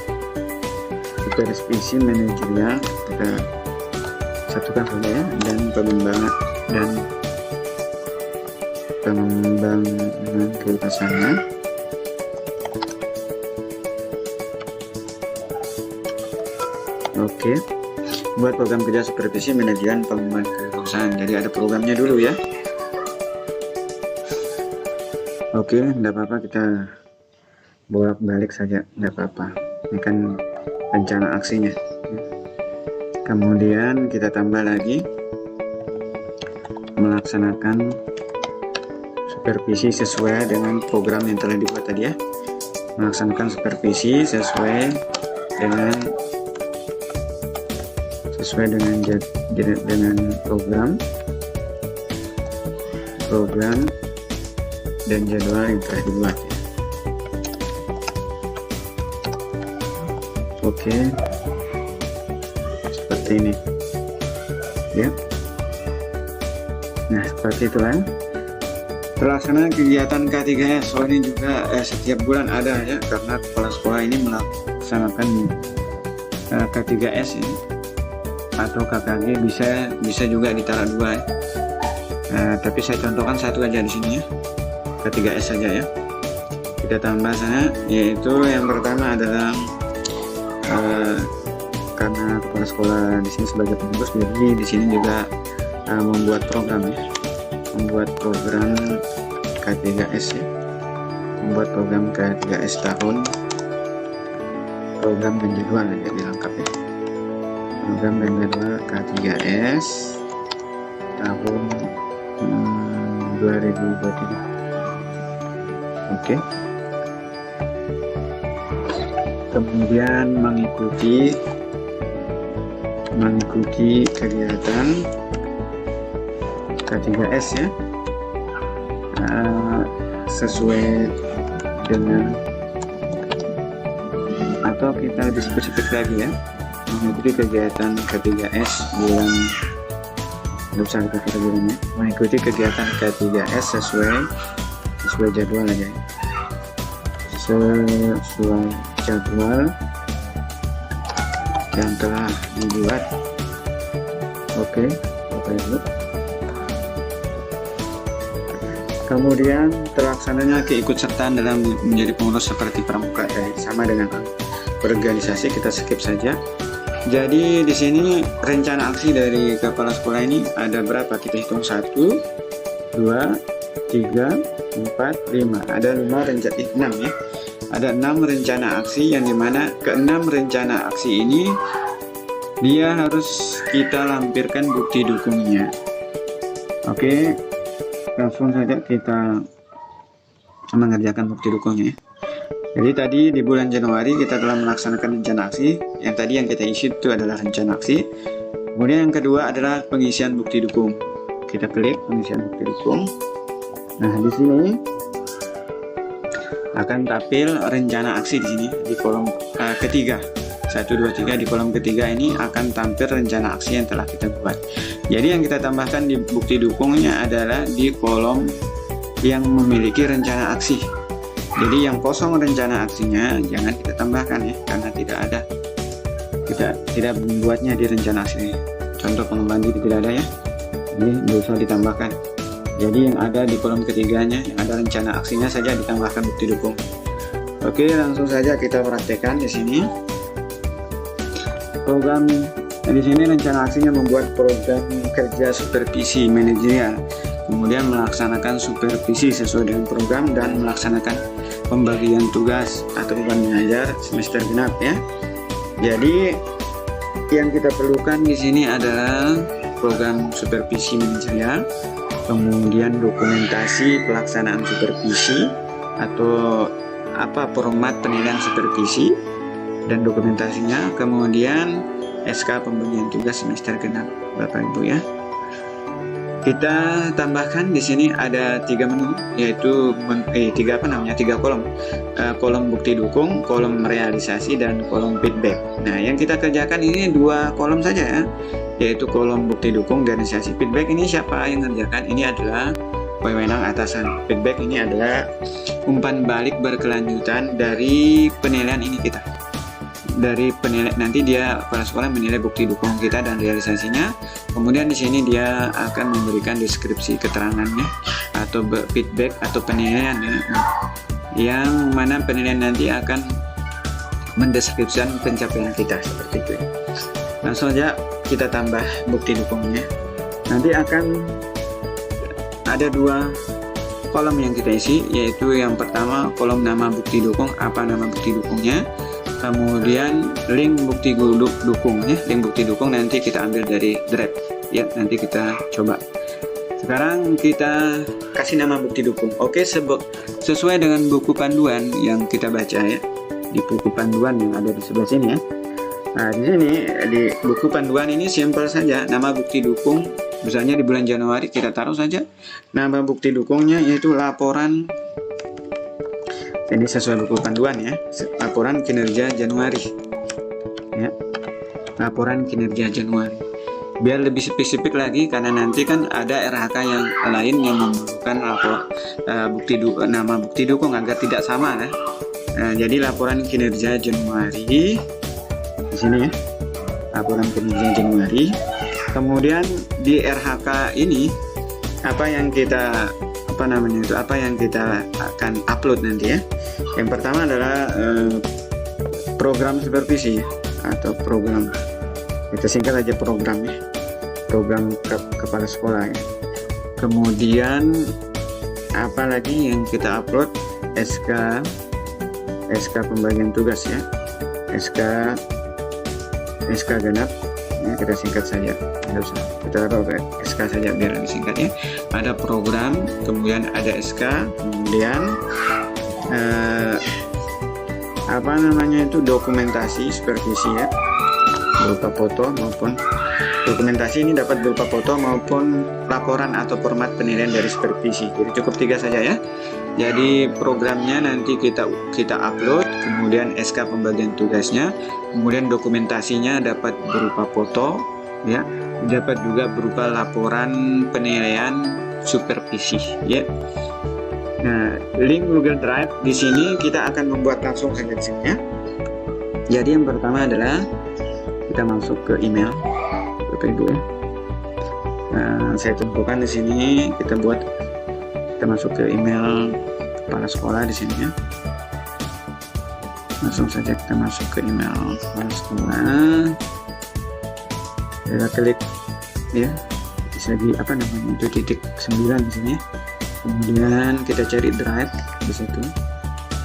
supervisi manajerial, kita satukan saja ya, dan pengembangan kelulusannya. Oke, buat program kerja supervisi manajemen pengembangan kelulusan. Jadi ada programnya dulu ya. Oke, enggak apa-apa, kita bolak-balik saja, enggak apa-apa. Ini kan rencana aksinya. Kemudian kita tambah lagi melaksanakan supervisi sesuai dengan program yang telah dibuat tadi ya. Melaksanakan supervisi sesuai dengan program dan jadwal yang telah dibuat ya. Oke, seperti ini ya. Nah, seperti itu kan. Pelaksanaan kegiatan K3S, ini juga setiap bulan ada ya, karena kepala sekolah ini melaksanakan K3S ini, atau KKG, bisa juga ditara dua ya. Tapi saya contohkan satu aja di sini ya, K3S saja ya. Kita tambah sana, yaitu yang pertama adalah karena kepala sekolah di sini sebagai pengurus, jadi di sini juga membuat program ya, membuat program K3S ya, membuat program K3S tahun, program dan jadwal ya, jadi lengkap ya, program dan jadwal K3S tahun 2023. Oke. Kemudian mengikuti kegiatan K3S ya, sesuai dengan, atau kita lebih spesifik lagi ya, mengikuti kegiatan K3S bulan, nggak usah kita kira bulannya, mengikuti kegiatan K3S sesuai jadwal aja ya. Sesuai jadwal yang telah dibuat. Oke, Bapak Ibu. Kemudian terlaksananya keikutsertaan dalam menjadi pengurus seperti pramuka ya, sama dengan organisasi, kita skip saja. Jadi di sini rencana aksi dari kepala sekolah ini ada berapa? Kita hitung 1, 2, 3, 4, 5. Ada 6 ya. Ada 6 rencana aksi, yang dimana ke-6 rencana aksi ini dia harus kita lampirkan bukti dukungnya. Oke, langsung saja kita mengerjakan bukti dukungnya ya. Jadi tadi di bulan Januari kita telah melaksanakan rencana aksi. Yang tadi yang kita isi itu adalah rencana aksi. Kemudian yang kedua adalah pengisian bukti dukung. Kita klik pengisian bukti dukung. Nah, di sini akan tampil rencana aksi di sini di kolom ketiga. 1, 2, 3 di kolom ketiga ini akan tampil rencana aksi yang telah kita buat. Jadi yang kita tambahkan di bukti dukungnya adalah di kolom yang memiliki rencana aksi. Jadi yang kosong rencana aksinya jangan kita tambahkan ya, karena tidak ada, kita tidak membuatnya di rencana aksi. Contoh pengembangan diri tidak ada ya, ini tidak usah ditambahkan. Jadi yang ada di kolom ketiganya, yang ada rencana aksinya saja ditambahkan bukti dukung. Oke, langsung saja kita praktekkan di sini. Program di sini rencana aksinya membuat program kerja supervisi manajerial, kemudian melaksanakan supervisi sesuai dengan program dan melaksanakan pembagian tugas atau beban mengajar semester genap ya. Jadi yang kita perlukan di sini adalah program supervisi manajerial, kemudian dokumentasi pelaksanaan supervisi atau format penilaian supervisi dan dokumentasinya, kemudian SK pembagian tugas semester genap Bapak Ibu ya. Kita tambahkan di sini ada 3 menu, yaitu 3 kolom. Kolom bukti dukung, kolom realisasi, dan kolom feedback. Nah, yang kita kerjakan ini 2 kolom saja ya, yaitu kolom bukti dukung dan realisasi. Feedback ini siapa yang mengerjakan? Ini adalah wewenang atasan. Feedback ini adalah umpan balik berkelanjutan dari penilaian ini kita. Dari penilai nanti dia kepala sekolah menilai bukti dukung kita dan realisasinya. Kemudian di sini dia akan memberikan deskripsi keterangannya atau feedback atau penilaian ya. Yang mana penilaian nanti akan mendeskripsikan pencapaian kita seperti itu ya. Langsung saja kita tambah bukti dukungnya. Nanti akan ada 2 kolom yang kita isi, yaitu yang pertama kolom nama bukti dukung, apa nama bukti dukungnya, kemudian link bukti dukungnya. Link bukti dukung nanti kita ambil dari Drive ya, nanti kita coba. Sekarang kita kasih nama bukti dukung. Oke, sesuai dengan buku panduan yang kita baca ya, di buku panduan yang ada di sebelah sini ya. Nah, di sini di buku panduan ini simpel saja, nama bukti dukung. Misalnya di bulan Januari kita taruh saja nama bukti dukungnya yaitu laporan. Ini sesuai buku panduan ya, laporan kinerja Januari ya, laporan kinerja Januari. Biar lebih spesifik lagi, karena nanti kan ada RHK yang lain yang memerlukan nama bukti dukung agar tidak sama ya. Nah, jadi laporan kinerja Januari di sini ya, laporan kinerja Januari. Kemudian di RHK ini apa yang kita akan upload nanti ya. Yang pertama adalah program supervisi atau program, kita singkat aja programnya, program kepala sekolah ya. Kemudian apa lagi yang kita upload? SK pembagian tugas ya, SK genap ya, kita singkat saja, kita taruh SK saja biar lebih singkat ya. Ada program, kemudian ada SK, kemudian dokumentasi supervisi ya, berupa foto maupun dokumentasi ini dapat berupa foto maupun laporan atau format penilaian dari supervisi. Jadi cukup 3 saja ya. Jadi programnya nanti kita upload, kemudian SK pembagian tugasnya, kemudian dokumentasinya dapat berupa foto ya, dapat juga berupa laporan penilaian supervisi ya. Nah, link Google Drive di sini kita akan membuat langsung saja di sini ya. Jadi yang pertama adalah kita masuk ke email Bapak Ibu ya. Nah, saya tentukan di sini kita masuk ke email kepala sekolah di sini ya. Langsung saja kita masuk ke email kepala sekolah. Kita klik ya, bisa di itu titik 9 di sini ya. Kemudian kita cari Drive di situ.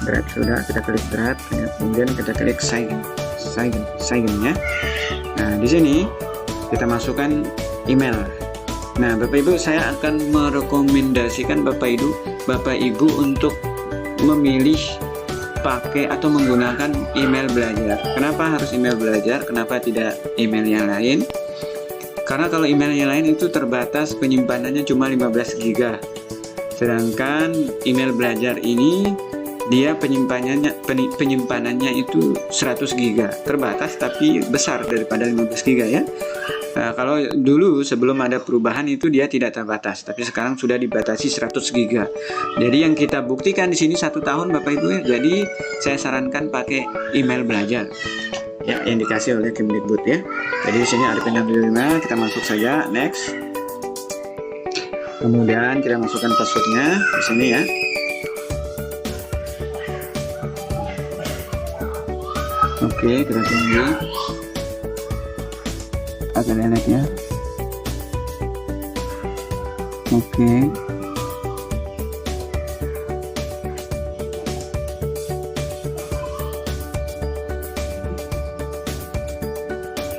Drive sudah, kita klik Drive ya. Kemudian kita klik sign ya. Nah, di sini kita masukkan email. Nah, Bapak Ibu, saya akan merekomendasikan Bapak Ibu untuk memilih pakai atau menggunakan email belajar. Kenapa harus email belajar? Kenapa tidak email yang lain? Karena kalau email yang lain itu terbatas, penyimpanannya cuma 15 GB. Sedangkan email belajar ini dia penyimpanannya itu 100 GB. Terbatas tapi besar daripada 15 GB ya. Nah, kalau dulu sebelum ada perubahan itu dia tidak terbatas, tapi sekarang sudah dibatasi 100 GB. Jadi yang kita buktikan di sini 1 tahun Bapak Ibu ya. Jadi saya sarankan pakai email belajar ya, yang dikasih oleh Kemdikbud ya. Jadi di sini Arifin 65, kita masuk saja next. Kemudian kita masukkan passwordnya di sini ya. Oke, kita tunggu agak lelet ya. Oke.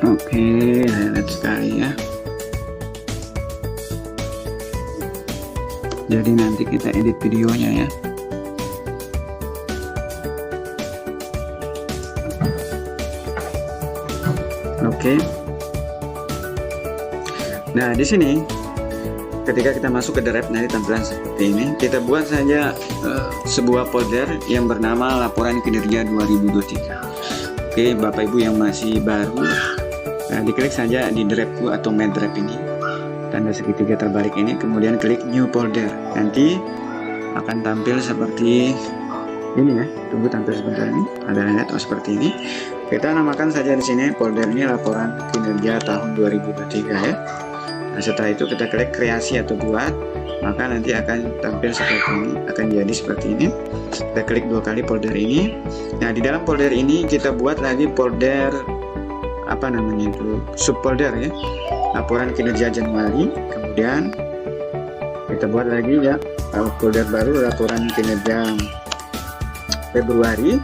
Oke, lelet sekali ya. Jadi nanti kita edit videonya ya. Oke. Nah, di sini ketika kita masuk ke Drive nanti tampilan seperti ini. Kita buat saja sebuah folder yang bernama laporan kinerja 2023. Oke, Bapak Ibu yang masih baru, diklik saja di Drive atau My Drive ini, tanda segitiga terbalik ini, kemudian klik New Folder. Nanti akan tampil seperti ini ya. Tunggu tampil sebentar ini. Ada lihat seperti ini. Kita namakan saja di sini folder ini laporan kinerja tahun 2023 ya. Nah, setelah itu kita klik kreasi atau buat, maka nanti akan tampil seperti ini, akan jadi seperti ini. Kita klik 2 kali folder ini. Nah, di dalam folder ini kita buat lagi folder apa namanya itu, subfolder ya, laporan kinerja Januari. Kemudian kita buat lagi ya folder baru, laporan kinerja Februari.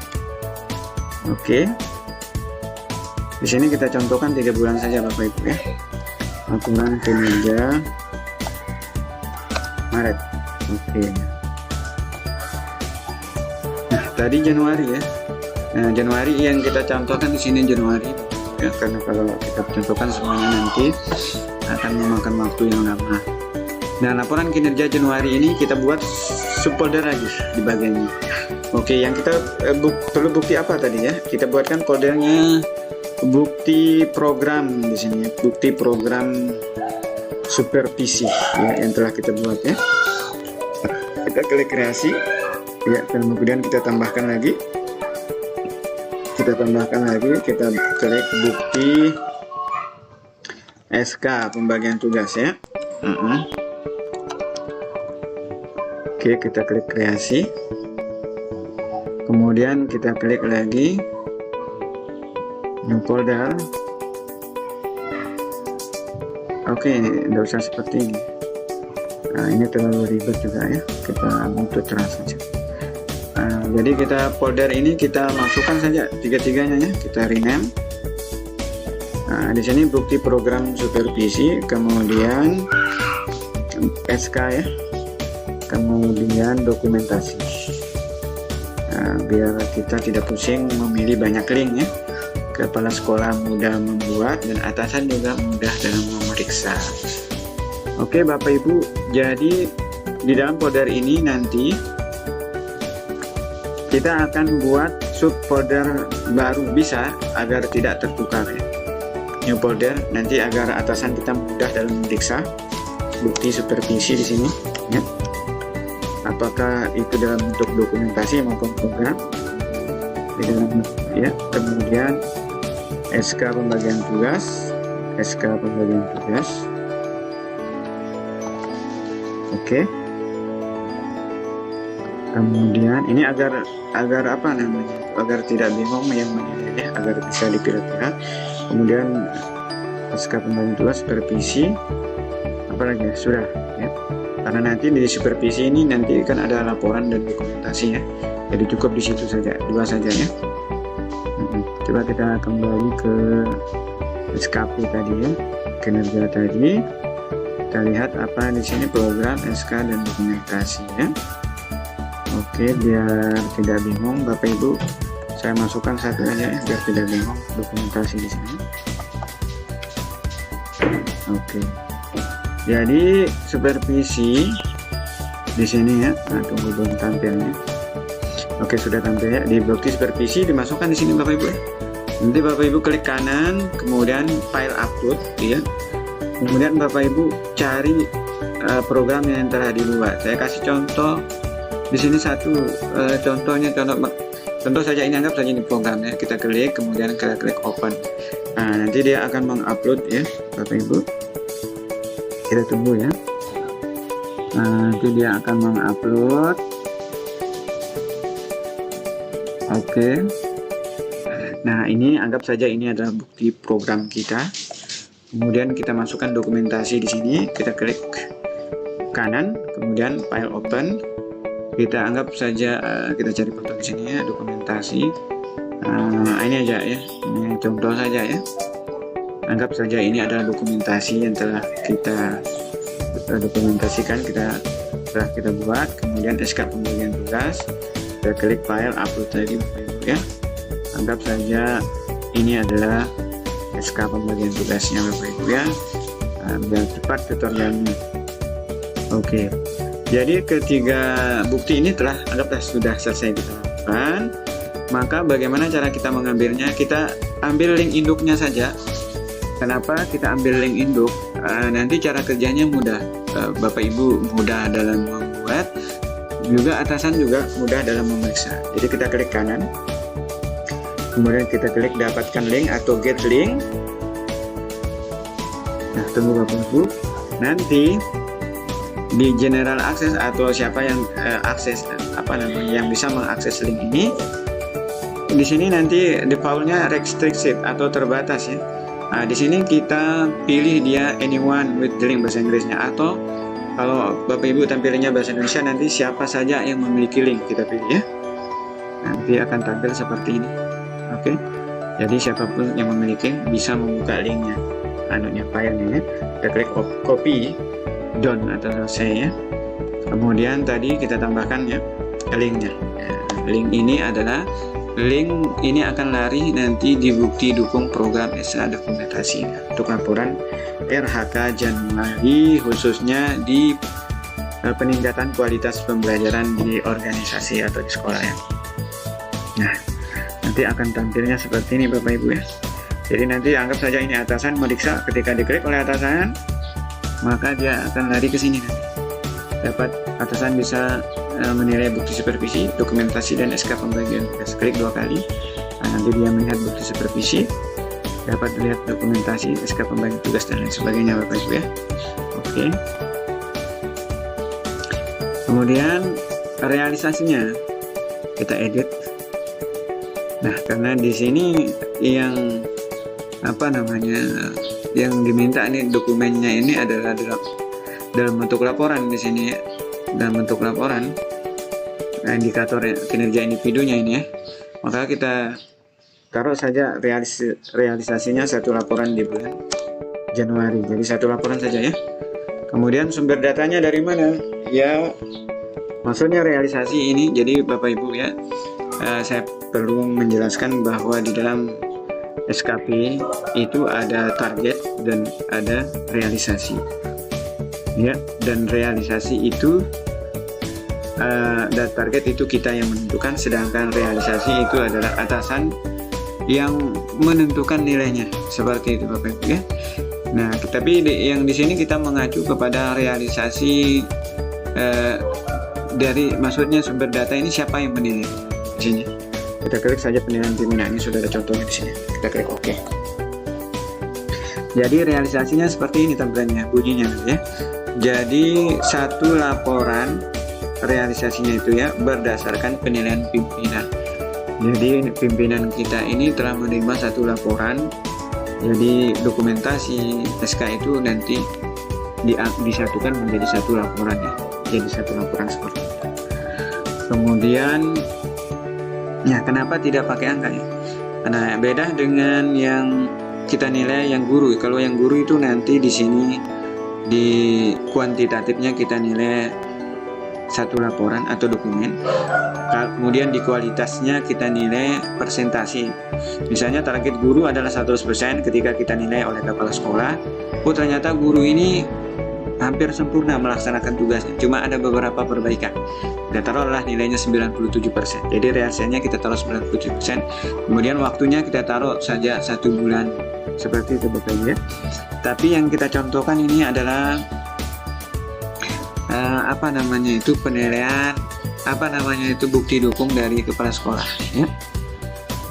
Oke. Di sini kita contohkan 3 bulan saja Bapak Ibu ya. Laporan kinerja Maret. Oke. Nah, tadi Januari ya. Nah, Januari yang kita contohkan di sini Januari ya, karena kalau kita contohkan semuanya nanti akan memakan waktu yang lama. Nah, laporan kinerja Januari ini kita buat subfolder lagi di bagiannya. Oke, yang kita perlu bukti apa tadi ya? Kita buatkan foldernya bukti program di sini, bukti program supervisi ya, yang telah kita buat ya. Kita klik kreasi ya, kemudian kita tambahkan lagi. Kita klik bukti SK pembagian tugas ya. Oke, kita klik kreasi. Kemudian kita klik lagi new folder. Oke, tidak usah seperti ini. Nah, ini terlalu ribet juga ya. Kita auto trans saja. Jadi kita folder ini kita masukkan saja tiga-tiganya ya. Kita rename. Nah, di sini bukti program supervisi, kemudian SK ya, kemudian dokumentasi. Nah, biar kita tidak pusing memilih banyak link ya. Kepala sekolah mudah membuat dan atasan juga mudah dalam memeriksa. Oke Bapak Ibu, jadi di dalam folder ini nanti kita akan buat subfolder baru, bisa agar tidak tertukar ya. New folder nanti agar atasan kita mudah dalam memeriksa bukti supervisi di sini ya. Apakah itu dalam bentuk dokumentasi maupun program di dalam ya. Kemudian SK pembagian tugas, oke. Kemudian ini agar apa namanya, agar tidak bingung yang menilai ya, agar bisa dipilih-pilih. Kemudian SK pembagian tugas, supervisi, apalagi ya, sudah ya. Karena nanti di supervisi ini nanti kan ada laporan dan dokumentasi ya, jadi cukup di situ saja, 2 saja ya. Coba kita kembali ke SKP tadi ya, kinerja tadi. Kita lihat apa di sini, program, SK dan dokumentasi ya. Oke, biar tidak bingung Bapak Ibu, saya masukkan satu aja ya, biar tidak bingung dokumentasi di sini. Oke. Jadi supervisi di sini ya. Nah, tunggu belum tampilnya. Oke, sudah tampil ya. Di bukti supervisi dimasukkan di sini Bapak Ibu ya. Nanti Bapak Ibu klik kanan, kemudian file upload ya. Kemudian Bapak Ibu cari program yang telah dibuat. Saya kasih contoh di sini satu contoh saja, ini anggap saja ini programnya. Kita klik, kemudian kita klik open. Nah, nanti dia akan mengupload ya Bapak Ibu. Kita tunggu ya. Nanti dia akan mengupload. Oke. Nah, ini anggap saja ini adalah bukti program kita. Kemudian kita masukkan dokumentasi di sini. Kita klik kanan, kemudian file open. Kita anggap saja kita cari foto di sini ya, dokumentasi. Ini aja ya. Ini contoh saja ya. Anggap saja ini adalah dokumentasi yang telah kita dokumentasikan, telah kita buat. Kemudian SK pembagian tugas. Kita klik file upload tadi Bapak Ibu ya. Anggap saja ini adalah SK pembagian tugasnya Bapak Ibu ya, biar cepat tutorialnya. Oke, jadi ketiga bukti ini anggaplah sudah selesai kita lakukan. Maka bagaimana cara kita mengambilnya? Kita ambil link induknya saja. Kenapa kita ambil link induk? Nanti cara kerjanya mudah, Bapak Ibu mudah dalam membuat, juga atasan juga mudah dalam memeriksa. Jadi kita klik kanan, kemudian kita klik dapatkan link atau get link. Nah, tunggu Bapak Ibu. nanti di general access atau siapa yang yang bisa mengakses link ini, di sini nanti defaultnya restricted atau terbatas ya. Nah, di sini kita pilih dia anyone with the link bahasa Inggrisnya, atau kalau Bapak Ibu tampilannya bahasa Indonesia, nanti siapa saja yang memiliki link kita pilih ya. Nanti akan tampil seperti ini. Oke. Jadi siapapun yang memiliki bisa membuka linknya, filenya ya. Kita klik copy, done atau selesai ya. Kemudian tadi kita tambahkan ya linknya. Link ini adalah link ini akan lari nanti di bukti dukung program SA dokumentasi untuk laporan RHK Januari, khususnya di peningkatan kualitas pembelajaran di organisasi atau di sekolah ya. Nah, nanti akan tampilnya seperti ini Bapak Ibu ya. Jadi nanti anggap saja ini atasan meriksa, ketika diklik oleh atasan maka dia akan lari ke sini nanti. Dapat atasan bisa menilai bukti supervisi, dokumentasi dan SK pembagian tugas. Klik 2 kali. Nah, nanti dia melihat bukti supervisi, dapat melihat dokumentasi, SK pembagian tugas dan lain sebagainya Bapak Ibu ya. Oke. Kemudian realisasinya kita edit. Nah, karena di sini yang yang diminta nih dokumennya ini adalah dalam bentuk laporan di sini ya. Dalam bentuk laporan, indikator kinerja individunya ini ya. Maka kita taruh saja realisasinya satu laporan di bulan Januari. Jadi satu laporan saja ya. Kemudian sumber datanya dari mana? Ya, maksudnya realisasi ini. Jadi Bapak Ibu ya, saya perlu menjelaskan bahwa di dalam SKP itu ada target dan ada realisasi ya. Dan realisasi itu dan target itu kita yang menentukan, sedangkan realisasi itu adalah atasan yang menentukan nilainya, seperti itu Bapak Ibu ya. Nah, tapi yang di sini kita mengacu kepada realisasi dari, maksudnya sumber data ini siapa yang menilai di sini. Kita klik saja penilaian pimpinan, ini sudah ada contohnya di sini. Kita klik OK. Jadi realisasinya seperti ini tampilannya, bunyinya ya. Jadi satu laporan realisasinya itu ya berdasarkan penilaian pimpinan. Jadi pimpinan kita ini telah menerima satu laporan. Jadi dokumentasi SK itu nanti disatukan menjadi satu laporan ya. Jadi satu laporan seperti itu. Kemudian ya, kenapa tidak pakai angka ya? Karena beda dengan yang kita nilai yang guru. Kalau yang guru itu nanti di sini di kuantitatifnya kita nilai satu laporan atau dokumen. Kemudian di kualitasnya kita nilai persentase. Misalnya target guru adalah 100%, ketika kita nilai oleh kepala sekolah, oh ternyata guru ini hampir sempurna melaksanakan tugasnya, cuma ada beberapa perbaikan. Kita taruhlah nilainya 97%. Jadi realisasinya kita taruh 97%. Kemudian waktunya kita taruh saja 1 bulan. Seperti itu Bapak Ibu ya. Tapi yang kita contohkan ini adalah penilaian bukti dukung dari kepala sekolah ya.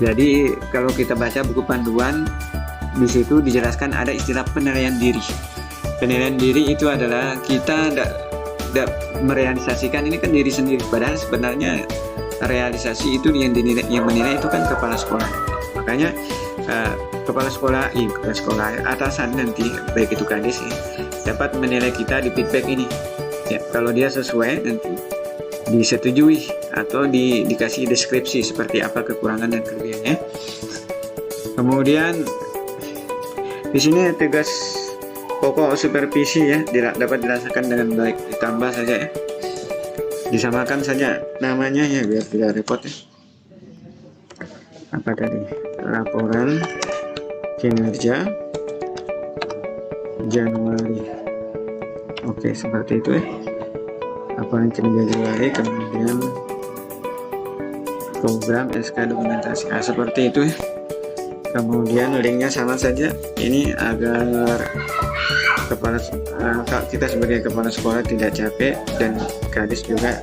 Jadi kalau kita baca buku panduan, di situ dijelaskan ada istilah penilaian diri. Penilaian diri itu adalah kita merealisasikan ini kan diri sendiri, padahal sebenarnya realisasi itu yang menilai itu kan kepala sekolah. Makanya kepala sekolah atasan nanti, baik itu kadis ya, dapat menilai kita di feedback ini ya. Kalau dia sesuai nanti disetujui atau dikasih deskripsi seperti apa kekurangan dan kelebihannya. Kemudian di sini tugas pokok supervisi ya dapat dirasakan dengan baik, ditambah saja ya, disamakan saja namanya ya biar tidak repot ya. Apa tadi? Laporan kinerja Januari. Oke, seperti itu ya. Laporan kinerja Januari, kemudian program SK dokumentasi. Nah, seperti itu ya. Kemudian linknya sama saja. Ini agar kita sebagai kepala sekolah tidak capek, dan kadis juga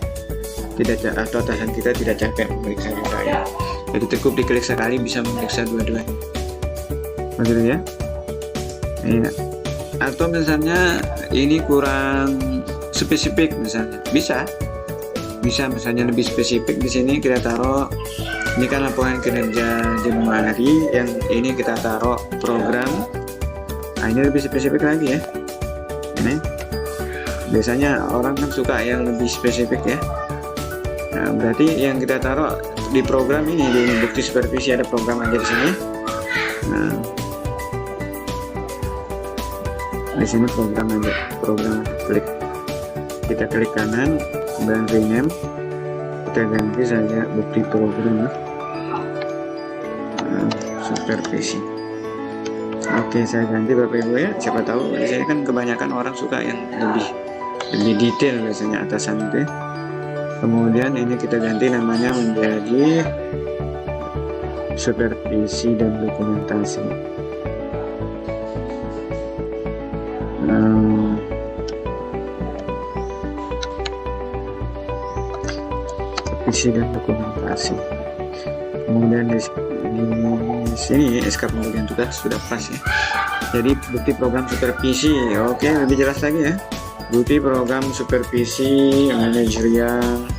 tidak, atau atasan kita tidak capek memeriksa juga ya. Jadi cukup diklik sekali bisa memeriksa dua-duanya. Begitu ya. Iya. atau misalnya ini kurang spesifik, misalnya bisa misalnya lebih spesifik. Di sini kita taruh, ini kan laporan kinerja Januari, yang ini kita taruh program. Nah, ini lebih spesifik lagi ya. Ini biasanya orang kan suka yang lebih spesifik ya. Nah, berarti yang kita taruh di program ini, di bukti supervisi ada program aja di sini. Nah, di sini program aja, kita klik kanan, kemudian rename, kita ganti saja bukti program supervisi. Oke, saya ganti Bapak Ibu ya. Siapa tahu biasanya kan kebanyakan orang suka yang lebih detail biasanya atasan itu ya. Kemudian ini kita ganti namanya menjadi supervisi dan dokumentasi. Supervisi dan dokumentasi. Kemudian di sini SK pembagian tugas sudah pas ya. Jadi bukti program supervisi. Oke, lebih jelas lagi ya. Bukti program supervisi manajerial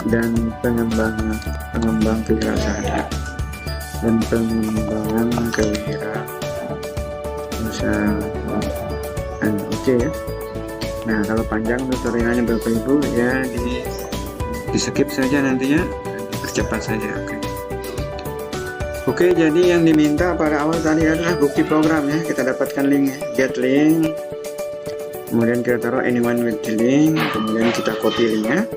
dan pengembangan kewirausahaan dan pengembangan kewirausahaan. Oke ya. Nah, kalau panjang tutorialnya Bapak Ibu ya di skip saja nantinya, percepat saja. Oke, jadi yang diminta pada awal tadi adalah bukti program ya. Kita dapatkan linknya, get link, kemudian kita taruh anyone with the link, kemudian kita copy linknya,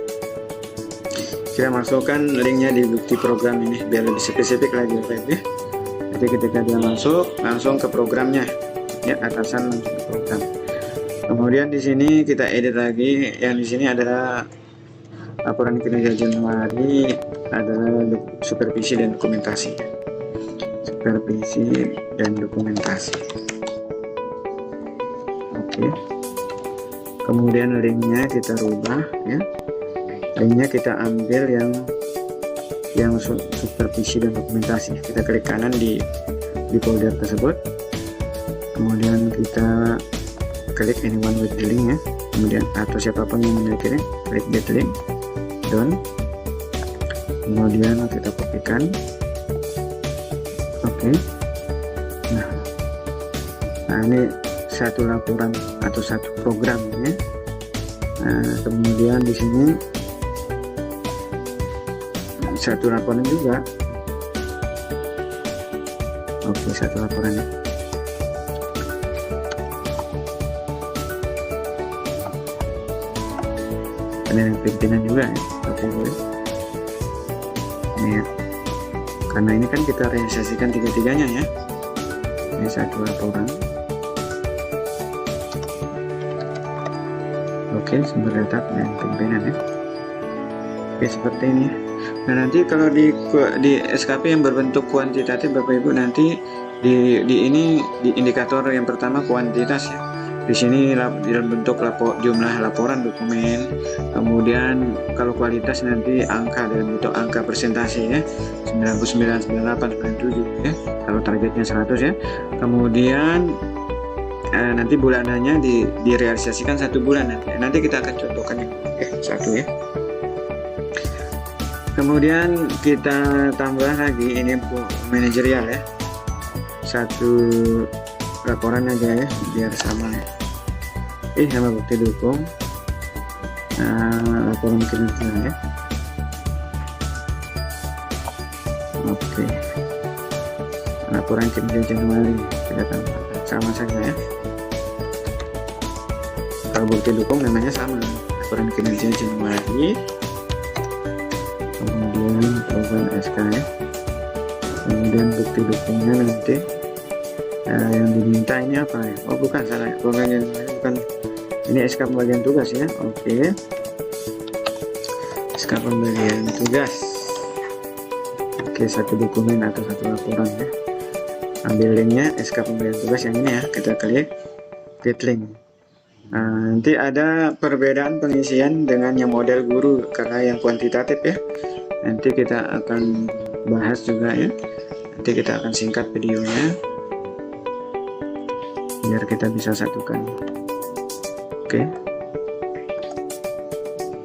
kita masukkan linknya di bukti program ini biar lebih spesifik lagi Bapak Ibu ya. Jadi ketika dia masuk langsung ke programnya ya, atasan program. Kemudian di sini kita edit lagi. Yang di sini adalah laporan kinerja Januari, adalah supervisi dan dokumentasi. Supervisi dan dokumentasi. Oke. Kemudian linknya kita rubah ya. Linknya kita ambil yang supervisi dan dokumentasi. Kita klik kanan di folder tersebut. Kemudian kita klik anyone with the link ya. Kemudian atau siapapun yang memiliki link, klik get link, done. Kemudian kita kopikan. Oke. Nah, ini satu laporan atau satu program ya. Nah, kemudian di sini satu laporan juga. Oke, satu laporan ya. Ada yang pimpinan juga ya. Oke, boleh. Ini ya. Karena ini kan kita realisasikan tiga-tiganya ya. Ini satu laporan. Oke, sumber data dan pimpinan ya. Oke, seperti ini. Nah, nanti kalau di SKP yang berbentuk kuantitatif Bapak Ibu, nanti di indikator yang pertama kuantitas ya. Di sini dalam bentuk jumlah laporan dokumen. Kemudian kalau kualitas nanti angka dalam bentuk angka persentase ya, 99, 98, 97 ya. Kalau targetnya 100 ya. Kemudian nanti bulanannya direalisasikan 1 bulan nanti kita akan contohkan satu ya. Kemudian kita tambah lagi ini manajerial ya, satu laporan aja ya biar sama ya. Sama bukti dukung laporan kinerja ya. Oke, laporan kinerja Januari kita tambah sama saja ya. Kalau bukti dukung namanya sama, laporan kinerja Januari, kemudian program SK ya. Kemudian bukti dukungnya nanti yang diminta ini apa ya? Oh bukan, salah, bukan ini SK pembagian tugas ya. Oke, SK pembagian tugas. Oke, satu dokumen atau satu laporan ya. Ambil linknya SK pembagian tugas yang ini ya, kita klik get link. Nanti ada perbedaan pengisian dengan yang model guru karena yang kuantitatif ya. Nanti kita akan bahas juga ya. Nanti kita akan singkat videonya. biar kita bisa satukan. Oke.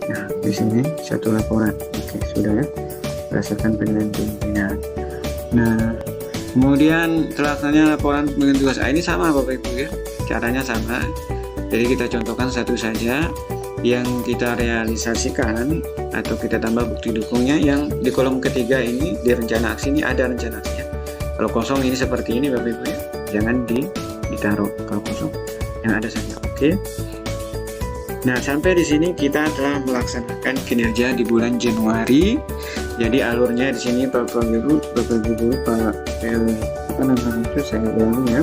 Nah, di sini satu laporan. Oke, sudah ya. Berdasarkan penilaian pimpinan. Nah, kemudian terlaksananya laporan pembagian tugas. Ini sama Bapak Ibu ya. Caranya sama. Jadi kita contohkan satu saja yang kita realisasikan atau kita tambah bukti dukungnya. Yang di kolom ketiga ini di rencana aksi ini ada rencana aksinya. Kalau kosong ini seperti ini Bapak Ibu ya. Jangan ditaruh kalau kosong. Yang ada saja. Oke. Nah, sampai di sini kita telah melaksanakan kinerja di bulan Januari. Jadi alurnya di sini Bapak Guru, apa namanya itu saya ulangi ya.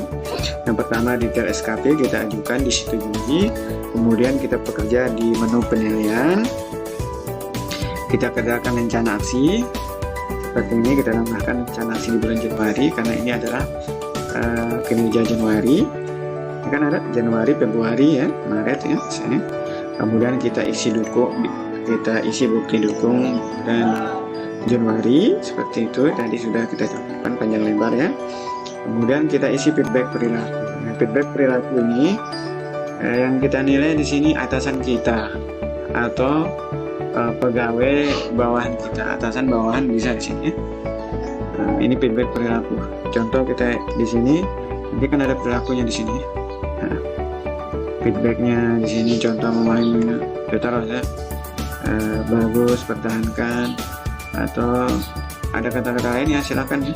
Yang pertama detail SKP kita ajukan disetujui, kemudian kita bekerja di menu penilaian, kita kerjakan rencana aksi. Seperti ini kita tambahkan rencana aksi di bulan Januari karena ini adalah kinerja Januari. Ini kan ada Januari, Februari ya, Maret ya, misalnya. Kemudian kita isi bukti dukung dan Januari seperti itu tadi sudah kita contohkan panjang lebar ya. Kemudian kita isi feedback perilaku. Nah, feedback perilaku ini yang kita nilai di sini atasan kita atau pegawai bawahan kita, atasan bawahan bisa di sini ya. Nah, ini feedback perilaku. Contoh kita di sini, nanti kan ada perilakunya di sini. Nah, feedbacknya di sini contoh memahami, kita rasa bagus, pertahankan, atau ada kata-kata lain ya silakan ya.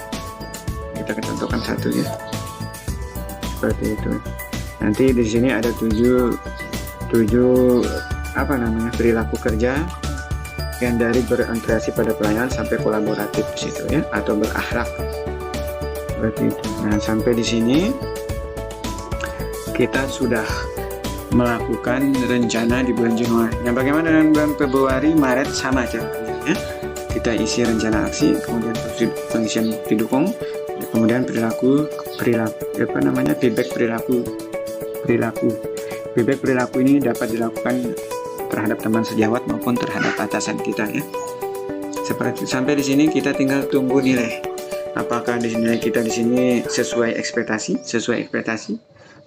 Kita contohkan satu ya. Seperti itu. Nanti di sini ada tujuh apa namanya perilaku kerja yang dari berinteraksi pada pelayanan sampai kolaboratif di situ ya, atau berakhlak. Seperti itu. Nah, sampai di sini kita sudah melakukan rencana di bulan Januari. Nah, bagaimana dengan bulan Februari, Maret sama caranya ya. Kita isi rencana aksi, kemudian pengisian bukti dukung, kemudian feedback perilaku ini dapat dilakukan terhadap teman sejawat maupun terhadap atasan kita ya. Seperti sampai di sini kita tinggal tunggu nilai. Apakah nilai kita di sini sesuai ekspektasi,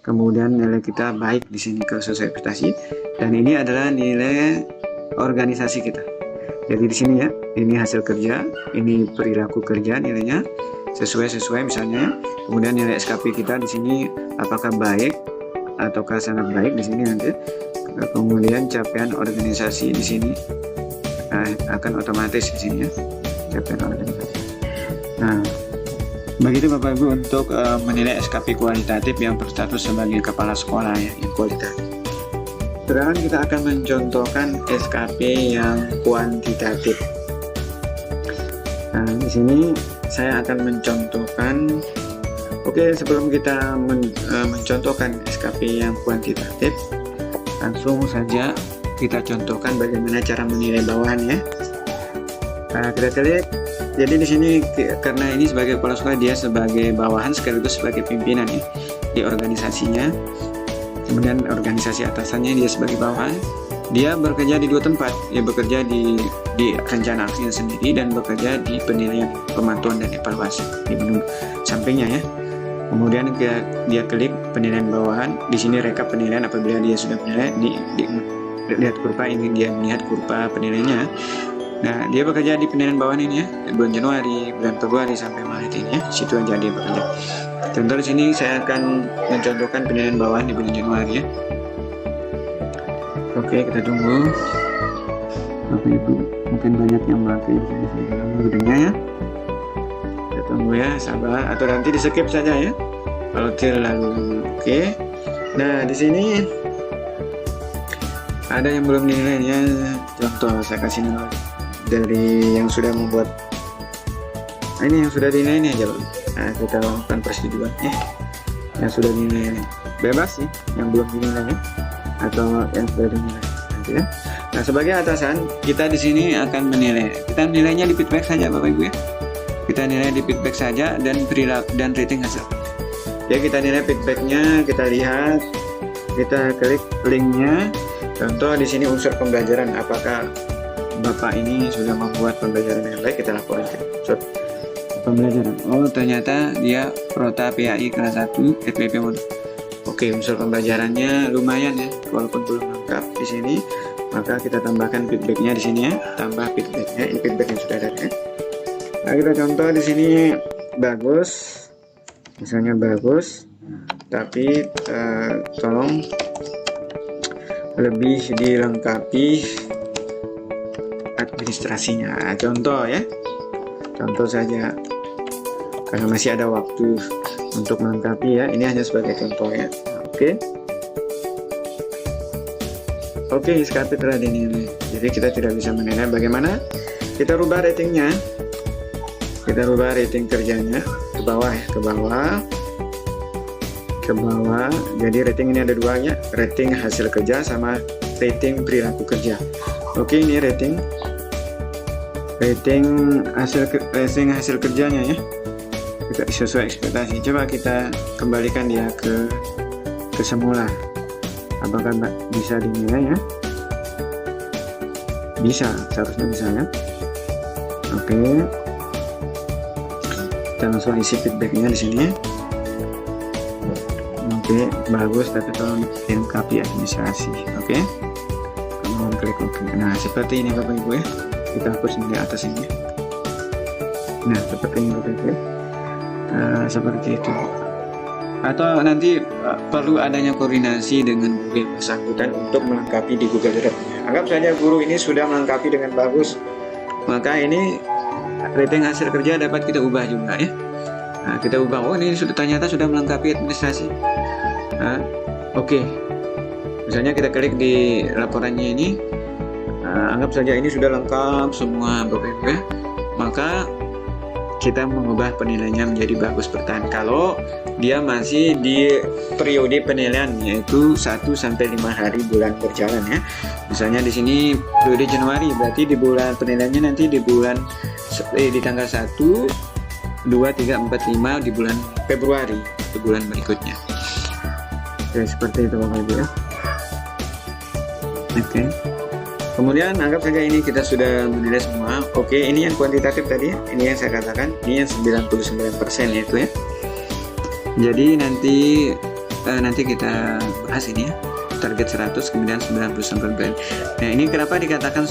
kemudian nilai kita baik di sini ke sesuai ekspektasi, dan ini adalah nilai organisasi kita. Jadi di sini ya, ini hasil kerja, ini perilaku kerja nilainya sesuai misalnya. Kemudian nilai SKP kita di sini apakah baik ataukah sangat baik di sini nanti. Kemudian capaian organisasi di sini akan otomatis di sini ya, capaian organisasi. Nah, begitu Bapak Ibu untuk menilai SKP kualitatif yang berstatus sebagai kepala sekolah ya, yang kualitatif. Sekarang kita akan mencontohkan SKP yang kuantitatif. Nah, di sini saya akan mencontohkan. Oke, sebelum kita mencontohkan SKP yang kuantitatif, langsung saja kita contohkan bagaimana cara menilai bawahan ya. Nah, kita lihat. Jadi di sini karena ini sebagai kepala sekolah, dia sebagai bawahan sekaligus sebagai pimpinan ya di organisasinya. Kemudian organisasi atasannya dia sebagai bawahan. Dia bekerja di dua tempat. Dia bekerja di rencana aksinya sendiri dan bekerja di penilaian, pemantauan dan evaluasi di menu sampingnya ya. Kemudian dia klik penilaian bawahan. Di sini rekap penilaian apabila dia sudah menilai. Lihat kurva ini, dia melihat kurva penilaiannya. Nah, dia bekerja di penilaian bawahan ini ya, bulan Januari, bulan Februari sampai Maret ini ya. Situ aja dia bekerja. Contoh di sini saya akan mencontohkan penilaian bawahan di bulan Januari ya. Oke, kita tunggu. Bapak Ibu, mungkin banyak yang memakai di sini gedenya ya. Kita tunggu ya, sabar. Atau nanti di skip saja ya. Kalau terlalu oke. Nah, di sini ada yang belum dinilainya. Contoh saya kasih nilai dari yang sudah membuat. Nah, ini yang sudah dinilai ini aja Bapak. Nah, kita lakukan persetujuan ya. Yang sudah dinilai bebas sih, yang belum dinilai ya. Atau yang sudah dinilai nanti ya. Nah, sebagai atasan kita di sini akan menilai. Kita nilainya di feedback saja Bapak Ibu ya. Kita nilai di feedback saja dan perilaku dan rating hasil. Ya, kita nilai feedbacknya, kita lihat, kita klik linknya. Contoh di sini unsur pembelajaran, apakah Bapak ini sudah membuat pembelajaran yang baik, kita laporan ke unsur pembelajaran. Oh, ternyata dia Prota PAI kelas 1 FPP modul. Oke. Oke, unsur pembelajarannya lumayan ya, walaupun belum lengkap di sini, maka kita tambahkan feedbacknya di sini ya, tambah feedbacknya, ini feedback yang sudah ada ya. Nah, kita contoh di sini bagus, misalnya bagus, tapi tolong lebih dilengkapi administrasinya. Contoh ya, contoh saja, karena masih ada waktu untuk melengkapi ya. Ini hanya sebagai contoh ya. Oke, SKP telah dinilai. Jadi kita tidak bisa menilai. Bagaimana? Kita rubah ratingnya. Kita rubah rating kerjanya ke bawah ya, ke bawah. Jadi rating ini ada dua ya, rating hasil kerja sama rating perilaku kerja. Oke, ini rating hasil kerjanya ya. Kita sesuai ekspektasi. Coba kita kembalikan dia ke semula. Apakah bisa dinilai ya? Bisa, seharusnya bisa ya. Oke. Kita langsung isi feedbacknya di sini. Oke, bagus, tapi tolong dilengkapi administrasi. Oke. Kemudian klik oke. Nah, seperti ini Bapak Ibu ya. Kita hapus di atas ini. Nah, seperti ini Bapak Ibu ya. Seperti itu. Atau nanti perlu adanya koordinasi dengan guru yang bersangkutan untuk melengkapi di Google Drive. Anggap saja guru ini sudah melengkapi dengan bagus, maka ini rating hasil kerja dapat kita ubah juga ya. Nah, kita ubah, oh ini ternyata sudah melengkapi administrasi. Oke. Misalnya kita klik di laporannya ini, anggap saja ini sudah lengkap semua Bapak Ibu ya. Maka kita mengubah penilaiannya menjadi bagus bertahan kalau dia masih di periode penilaian, yaitu 1 sampai 5 hari bulan berjalan ya. Misalnya di sini periode Januari, berarti di bulan penilaiannya nanti di tanggal 1, 2, 3, 4, 5 di bulan Februari, di bulan berikutnya. Oke, seperti itu Bapak Ibu ya. Oke. Kemudian anggap saja ini kita sudah menilai semua. Oke, ini yang kuantitatif tadi, ini yang saya katakan, ini yang 99% itu ya. Jadi nanti kita bahas ini ya. Target 100 kemudian 99%. Nah, ini kenapa dikatakan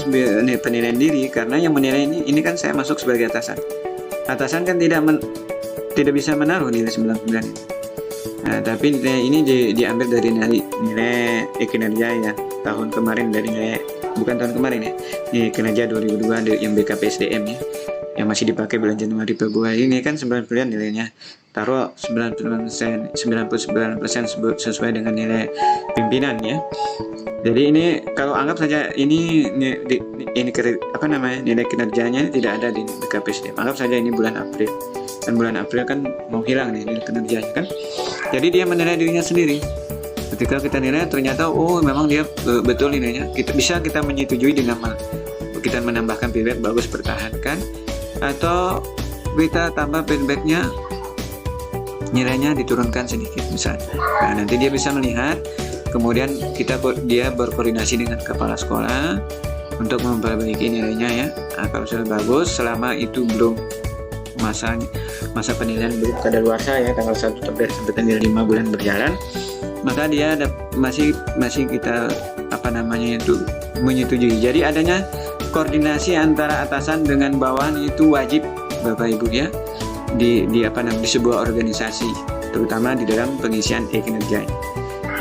penilaian diri? Karena yang menilai ini kan saya masuk sebagai atasan. Atasan kan tidak bisa menaruh nilai 99 ini. Nah, tapi nilai ini diambil dari nilai kinerja ya tahun kemarin, dari nilai bukan tahun kemarin ya, ini kinerja 2002 yang BKPSDM ya, yang masih dipakai bulan Januari Februari. Ini kan 99 nilainya, taruh 99% sesuai dengan nilai pimpinan ya. Jadi ini kalau anggap saja ini nilai kinerjanya tidak ada di BKPSDM, anggap saja ini bulan April, dan bulan April kan mau hilang nih nilai kinerjanya kan. Jadi dia menilai dirinya sendiri. Ketika kita nilai ternyata memang dia betul nilainya, kita menyetujui dengan kita menambahkan feedback bagus pertahankan, atau kita tambah feedbacknya nilainya diturunkan sedikit misalnya. Nah, nanti dia bisa melihat, kemudian dia berkoordinasi dengan kepala sekolah untuk memperbaiki nilainya ya. Nah, kalau sudah bagus, selama itu belum masa penilaian belum kadaluarsa ya, tanggal 1 sampai tanggal 5 bulan berjalan, maka dia masih kita menyetujui. Jadi adanya koordinasi antara atasan dengan bawahan itu wajib Bapak Ibu ya, di sebuah organisasi, terutama di dalam pengisian kinerja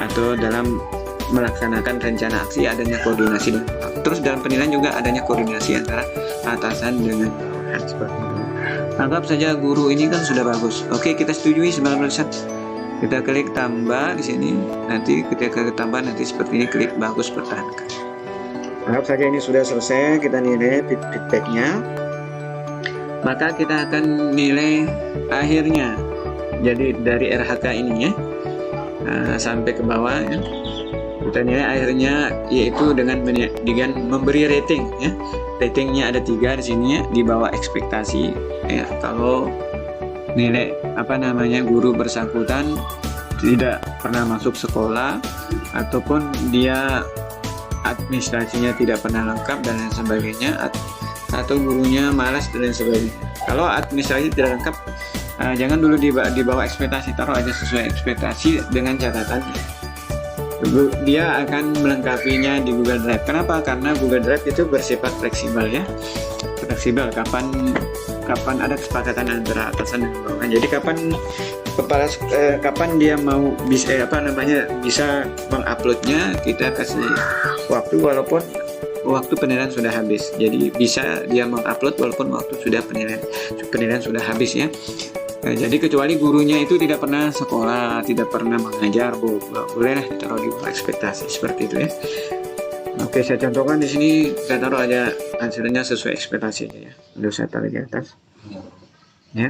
atau dalam melaksanakan rencana aksi, adanya koordinasi. Dan terus dalam penilaian juga adanya koordinasi antara atasan dengan bawahan seperti itu. Anggap saja guru ini kan sudah bagus. Oke, kita setujui 90%. Kita klik tambah di sini. Nanti ketika klik tambah nanti seperti ini, klik bagus pertahankan. Anggap saja ini sudah selesai, kita nilai feedbacknya. Maka kita akan nilai akhirnya. Jadi dari RHK ini ya, sampai ke bawah ya. Kita nilai akhirnya yaitu dengan memberi rating ya. Ratingnya ada 3 di sini ya, di bawah ekspektasi ya. Kalau nilai guru bersangkutan tidak pernah masuk sekolah, ataupun dia administrasinya tidak pernah lengkap dan lain sebagainya, atau gurunya malas dan lain sebagainya. Kalau administrasi tidak lengkap, Jangan dulu di bawah ekspektasi, taruh aja sesuai ekspektasi dengan catatan dia akan melengkapinya di Google Drive. Kenapa? Karena Google Drive itu bersifat fleksibel ya, fleksibel. Kapan ada kesepakatan antara atasan dan bawahan. Jadi kapan dia mau bisa menguploadnya, kita kasih waktu walaupun waktu penilaian sudah habis. Jadi bisa dia mengupload walaupun waktu sudah penilaian sudah habis ya. Jadi kecuali gurunya itu tidak pernah sekolah, tidak pernah mengajar, bolehlah ditaruh di bawah ekspektasi seperti itu ya. Oke, saya contohkan di sini, saya taruh aja hasilnya sesuai ekspektasi aja ya. Lalu saya taruh di atas. Ya,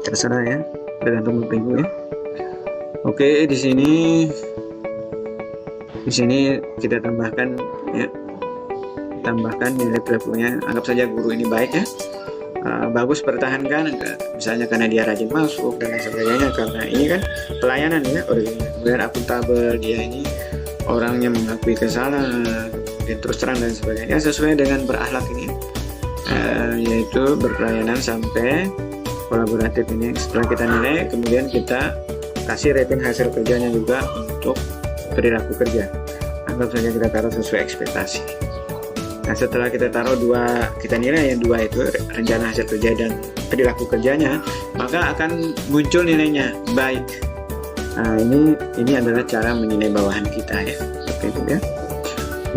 terserah ya, tergantung minggu ya. Oke, di sini kita tambahkan ya, nilai pelakunya. Anggap saja guru ini baik ya. Bagus, pertahankan, misalnya karena dia rajin masuk dan sebagainya, karena ini kan pelayanan ya, kemudian akuntabel, dia ini orangnya mengakui kesalahan, terus terang dan sebagainya, sesuai dengan berakhlak ini, yaitu berpelayanan sampai kolaboratif ini. Setelah kita nilai, kemudian kita kasih rating hasil kerjanya juga untuk perilaku kerja. Anggap saja kita taruh sesuai ekspektasi. Nah, setelah kita taruh kita nilai yang dua itu, rencana hasil kerja dan perilaku kerjanya, maka akan muncul nilainya baik. Nah, ini adalah cara menilai bawahan kita ya, seperti itu ya.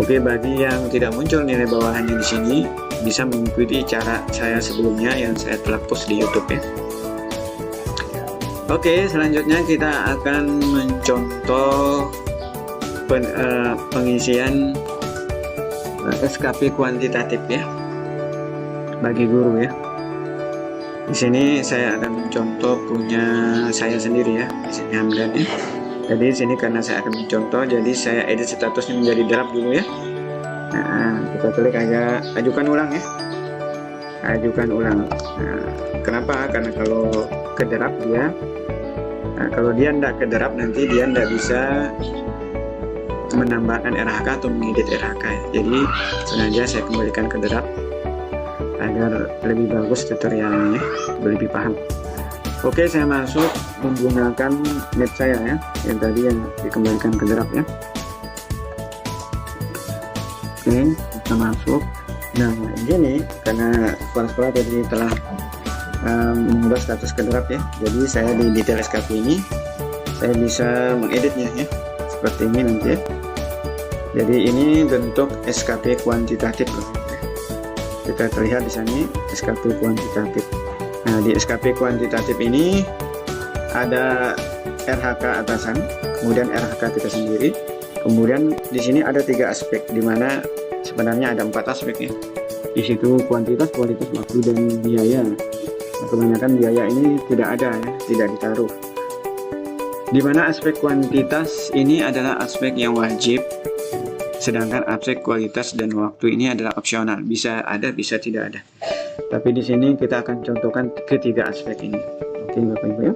Oke, bagi yang tidak muncul nilai bawahannya di sini, bisa mengikuti cara saya sebelumnya yang saya telah post di YouTube ya. Oke, selanjutnya kita akan mencontoh pengisian SKP kuantitatif ya bagi guru ya. Di sini saya akan mencontoh punya saya sendiri ya, di sini Hamdan ya. Jadi di sini karena saya akan mencontoh, jadi saya edit statusnya menjadi draft dulu ya. Nah, kita klik aja ajukan ulang ya. Ajukan ulang. Nah, kenapa? Karena kalau ke draft kalau dia tidak ke draft, nanti dia tidak bisa menambahkan RHK atau mengedit RHK ya. Jadi sengaja saya kembalikan ke draft agar lebih bagus tutorialnya, lebih paham. Oke, saya masuk menggunakan net saya ya, yang tadi yang dikembalikan ke draft ya. Oke, kita masuk. Nah, gini, karena kepala tadi telah mengubah status ke draft ya, jadi saya di detail SKP ini saya bisa mengeditnya ya, seperti ini nanti ya. Jadi ini bentuk SKP kuantitatif loh. Kita terlihat di sini SKP kuantitatif. Nah, di SKP kuantitatif ini ada RHK atasan, kemudian RHK kita sendiri, kemudian di sini ada 3 aspek, di mana sebenarnya ada 4 aspek ya. Di situ kuantitas, kualitas, waktu, dan biaya. Nah, kebanyakan biaya ini tidak ada ya, tidak ditaruh. Di mana aspek kuantitas ini adalah aspek yang wajib, sedangkan aspek kualitas dan waktu ini adalah opsional, bisa ada, bisa tidak ada. Tapi di sini kita akan contohkan ketiga aspek ini. Oke, Bapak Ibu ya.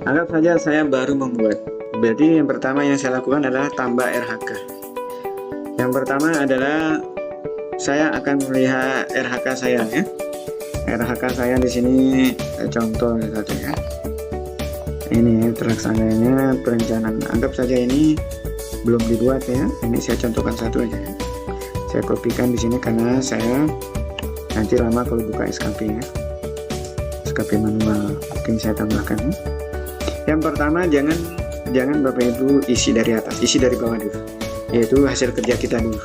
Anggap saja saya baru membuat. Berarti yang pertama yang saya lakukan adalah tambah RHK. Yang pertama adalah saya akan melihat RHK saya ya. RHK saya di sini contoh satu ya. Ini terlaksananya perencanaan. Anggap saja ini belum dibuat ya. Ini saya contohkan satu aja. Saya kopikan di sini karena saya nanti lama kalau buka SKP ya. SKP manual. Mungkin saya tambahkan. Yang pertama, jangan Bapak Ibu isi dari atas, isi dari bawah dulu. Yaitu hasil kerja kita dulu.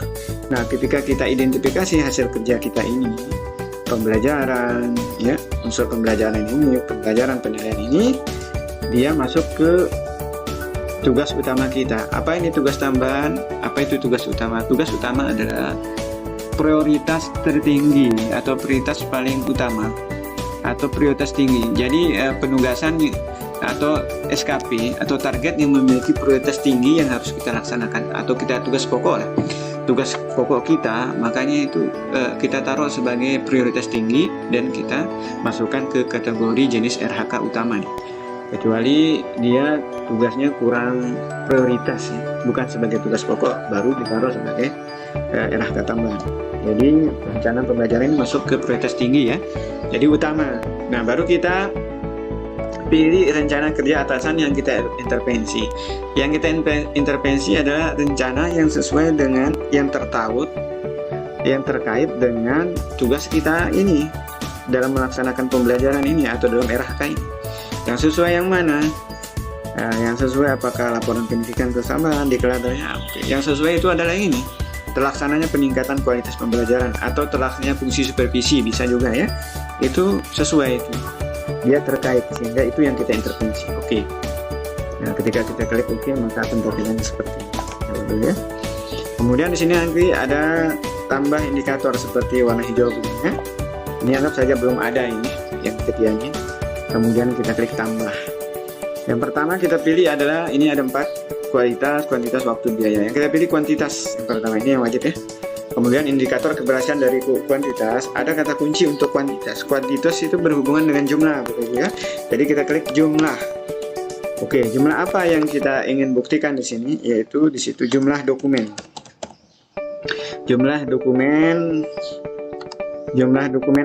Nah, ketika kita identifikasi hasil kerja kita ini, pembelajaran ya, unsur pembelajaran ini, pembelajaran penilaian ini, dia masuk ke tugas utama kita. Apa ini tugas tambahan? Apa itu tugas utama? Tugas utama adalah prioritas tertinggi atau prioritas paling utama atau prioritas tinggi. Jadi penugasan atau SKP atau target yang memiliki prioritas tinggi yang harus kita laksanakan, atau kita tugas pokok lah. Tugas pokok kita, makanya itu kita taruh sebagai prioritas tinggi dan kita masukkan ke kategori jenis RHK utama nih. Kecuali dia tugasnya kurang prioritas ya, bukan sebagai tugas pokok, baru ditaruh sebagai RH tambahan. Jadi rencana pembelajaran ini masuk ke prioritas tinggi ya, jadi utama. Nah, baru kita pilih rencana kerja atasan yang kita intervensi. Yang kita intervensi adalah rencana yang sesuai dengan yang terkait dengan tugas kita ini dalam melaksanakan pembelajaran ini atau dalam RHK ini. Yang sesuai yang mana? Nah, yang sesuai apakah laporan pendidikan kesalahan, deklaratornya. Yang sesuai itu adalah ini, terlaksananya peningkatan kualitas pembelajaran atau terlaksananya fungsi supervisi, bisa juga ya. Itu sesuai itu. Dia terkait, sehingga itu yang kita intervensi. Oke. Nah, ketika kita klik oke, maka akan terlihat seperti ini. Ya. Kemudian di sini nanti ada tambah indikator seperti warna hijau begini ya. Ini anggap saja belum ada ini yang ketiaknya. Kemudian kita klik tambah. Yang pertama kita pilih adalah ini ada 4, kualitas, kuantitas, waktu, biaya. Yang kita pilih kuantitas yang pertama, ini yang wajib ya. Kemudian indikator keberhasilan dari kuantitas, ada kata kunci untuk kuantitas. Kuantitas itu berhubungan dengan jumlah, betul ya. Jadi kita klik jumlah. Oke, jumlah apa yang kita ingin buktikan di sini? Yaitu di situ jumlah dokumen. Jumlah dokumen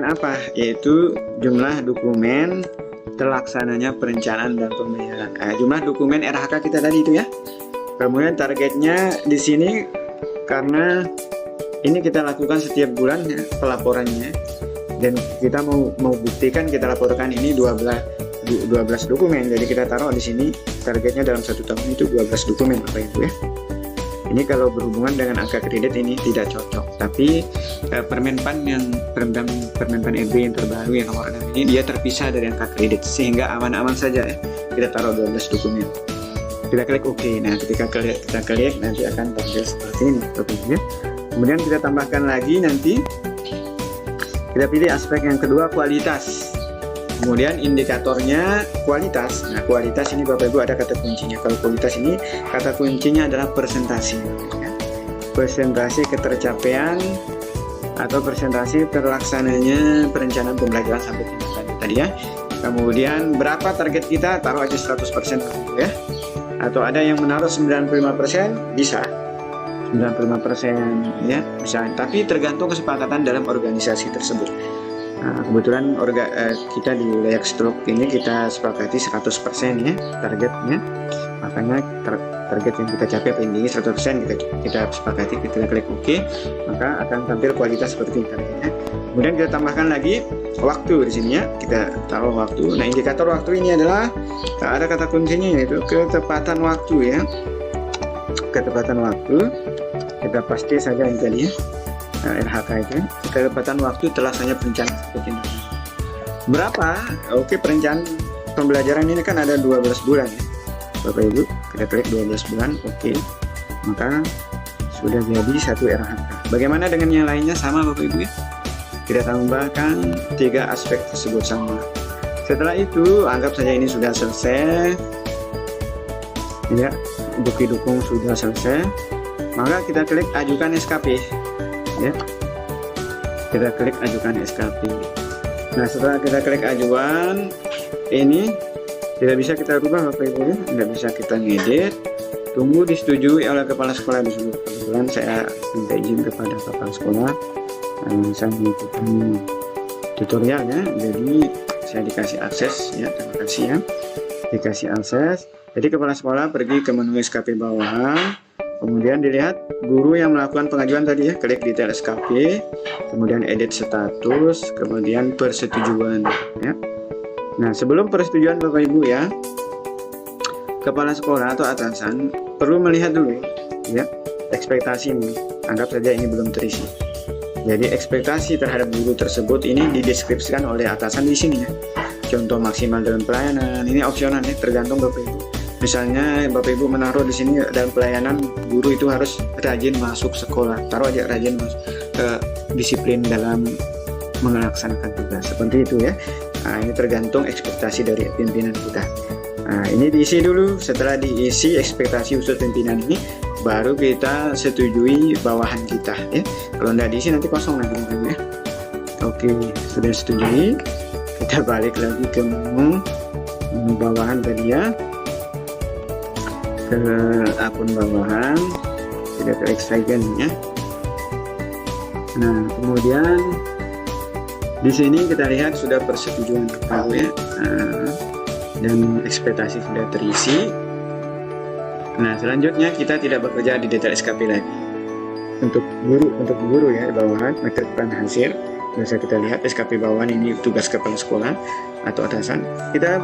apa? Yaitu jumlah dokumen terlaksananya perencanaan dan pembayaran. Jumlah dokumen RHK kita tadi itu ya. Kemudian targetnya di sini karena ini kita lakukan setiap bulan ya, pelaporannya, dan kita mau buktikan kita laporkan ini 12 dokumen. Jadi kita taruh di sini targetnya dalam 1 tahun itu 12 dokumen Bapak Ibu ya. Ini kalau berhubungan dengan angka kredit ini tidak cocok. Tapi Permenpan RB yang terbaru yang nomor 6 ini dia terpisah dari angka kredit sehingga aman-aman saja ya. Kita taruh 12 dokumen. Kita klik OK. Nah, ketika kita klik nanti akan tampil seperti ini dokumennya. Kemudian kita tambahkan lagi nanti kita pilih aspek yang kedua, kualitas. Kemudian indikatornya kualitas. Nah, kualitas ini Bapak Ibu ada kata kuncinya. Kalau kualitas ini kata kuncinya adalah persentase. Persentase ketercapaian atau persentase terlaksananya perencanaan pembelajaran sampai tingkat lanjut tadi ya. Kemudian berapa target kita? Taruh aja 100% ya. Atau ada yang menaruh 95%, bisa. 95% ya, bisa. Tapi tergantung kesepakatan dalam organisasi tersebut. Nah, kebetulan kita di layak stroke ini kita sepakati 100% ya targetnya. Makanya target yang kita capai tinggi 100% kita sepakati, kita klik OK, maka akan tampil kualitas seperti targetnya. Kemudian kita tambahkan lagi waktu di sini ya. Kita taruh waktu. Nah, indikator waktu ini adalah ada kata kuncinya yaitu ketepatan waktu ya. Ketepatan waktu. Kita pasti saja yang tadi ya. RHK itu ketepatan waktu terlaksananya perencanaan seperti ini. Berapa? Oke, perencanaan pembelajaran ini kan ada 12 bulan ya Bapak Ibu. Kita klik 12 bulan, oke, maka sudah jadi 1 RHK. Bagaimana dengan yang lainnya? Sama Bapak Ibu ya. Kita tambahkan 3 aspek tersebut sama. Setelah itu anggap saja ini sudah selesai ya, bukti dukung sudah selesai, maka kita klik ajukan SKP ya. Kita klik ajukan SKP. Nah, setelah kita klik ajuan, ini tidak bisa kita rubah Bapak Ibu ya, tidak bisa kita ngedit. Tunggu disetujui oleh kepala sekolah di seluruh. Kebetulan saya minta izin kepada kepala sekolah. Saya mengikuti tutorialnya, jadi saya dikasih akses ya. Terima kasih ya, dikasih akses. Jadi kepala sekolah pergi ke menu SKP bawah. Kemudian dilihat guru yang melakukan pengajuan tadi ya, klik detail SKP, kemudian edit status, kemudian persetujuan ya. Nah, sebelum persetujuan Bapak Ibu ya, kepala sekolah atau atasan perlu melihat dulu ya ekspektasi ini. Anggap saja ini belum terisi. Jadi ekspektasi terhadap guru tersebut ini dideskripsikan oleh atasan di sini ya. Contoh maksimal dalam pelayanan, ini opsional ya, tergantung Bapak Ibu. Misalnya Bapak Ibu menaruh di sini dalam pelayanan guru itu harus rajin masuk sekolah, taruh aja rajin masuk ke disiplin dalam melaksanakan tugas, seperti itu ya. Nah, ini tergantung ekspektasi dari pimpinan kita. Nah, ini diisi dulu. Setelah diisi ekspektasi unsur pimpinan ini, baru kita setujui bawahan kita ya. Kalau tidak diisi nanti kosong lagi ya. Oke, sudah setujui. Kita balik lagi ke menu bawahan tadi ya, ke akun bawahan, kita klik sign ya. Nah, kemudian di sini kita lihat sudah persetujuan kepala ya, dan ekspektasi sudah terisi. Nah, selanjutnya kita tidak bekerja di detail SKP lagi. Untuk guru ya, bawahan menerbitkan hasil. Bisa kita lihat SKP bawahan ini tugas kepala sekolah atau atasan. Kita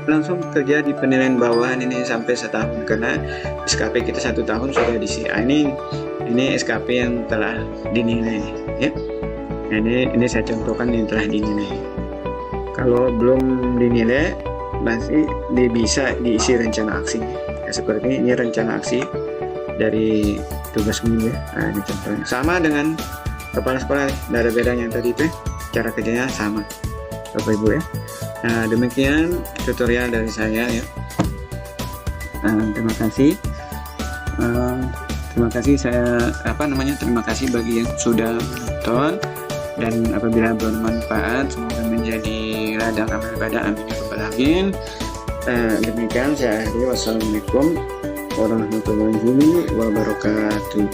langsung kerja di penilaian bawahan ini sampai setahun, karena SKP kita 1 tahun sudah diisi. Ini SKP yang telah dinilai ya. Ini saya contohkan yang telah dinilai. Kalau belum dinilai masih bisa diisi rencana aksi ya, seperti ini rencana aksi dari tugas guru ya. Nah, ini contohnya sama dengan kepala sekolah, tidak ada bedanya tadi itu, cara kerjanya sama Bapak Ibu ya. Nah, demikian tutorial dari saya ya. Terima kasih. Terima kasih bagi yang sudah menonton, dan apabila bermanfaat semoga menjadi ladang amal ibadah, amin ya rabbal alamin. Demikian saya akhiri, wassalamualaikum warahmatullahi wabarakatuh.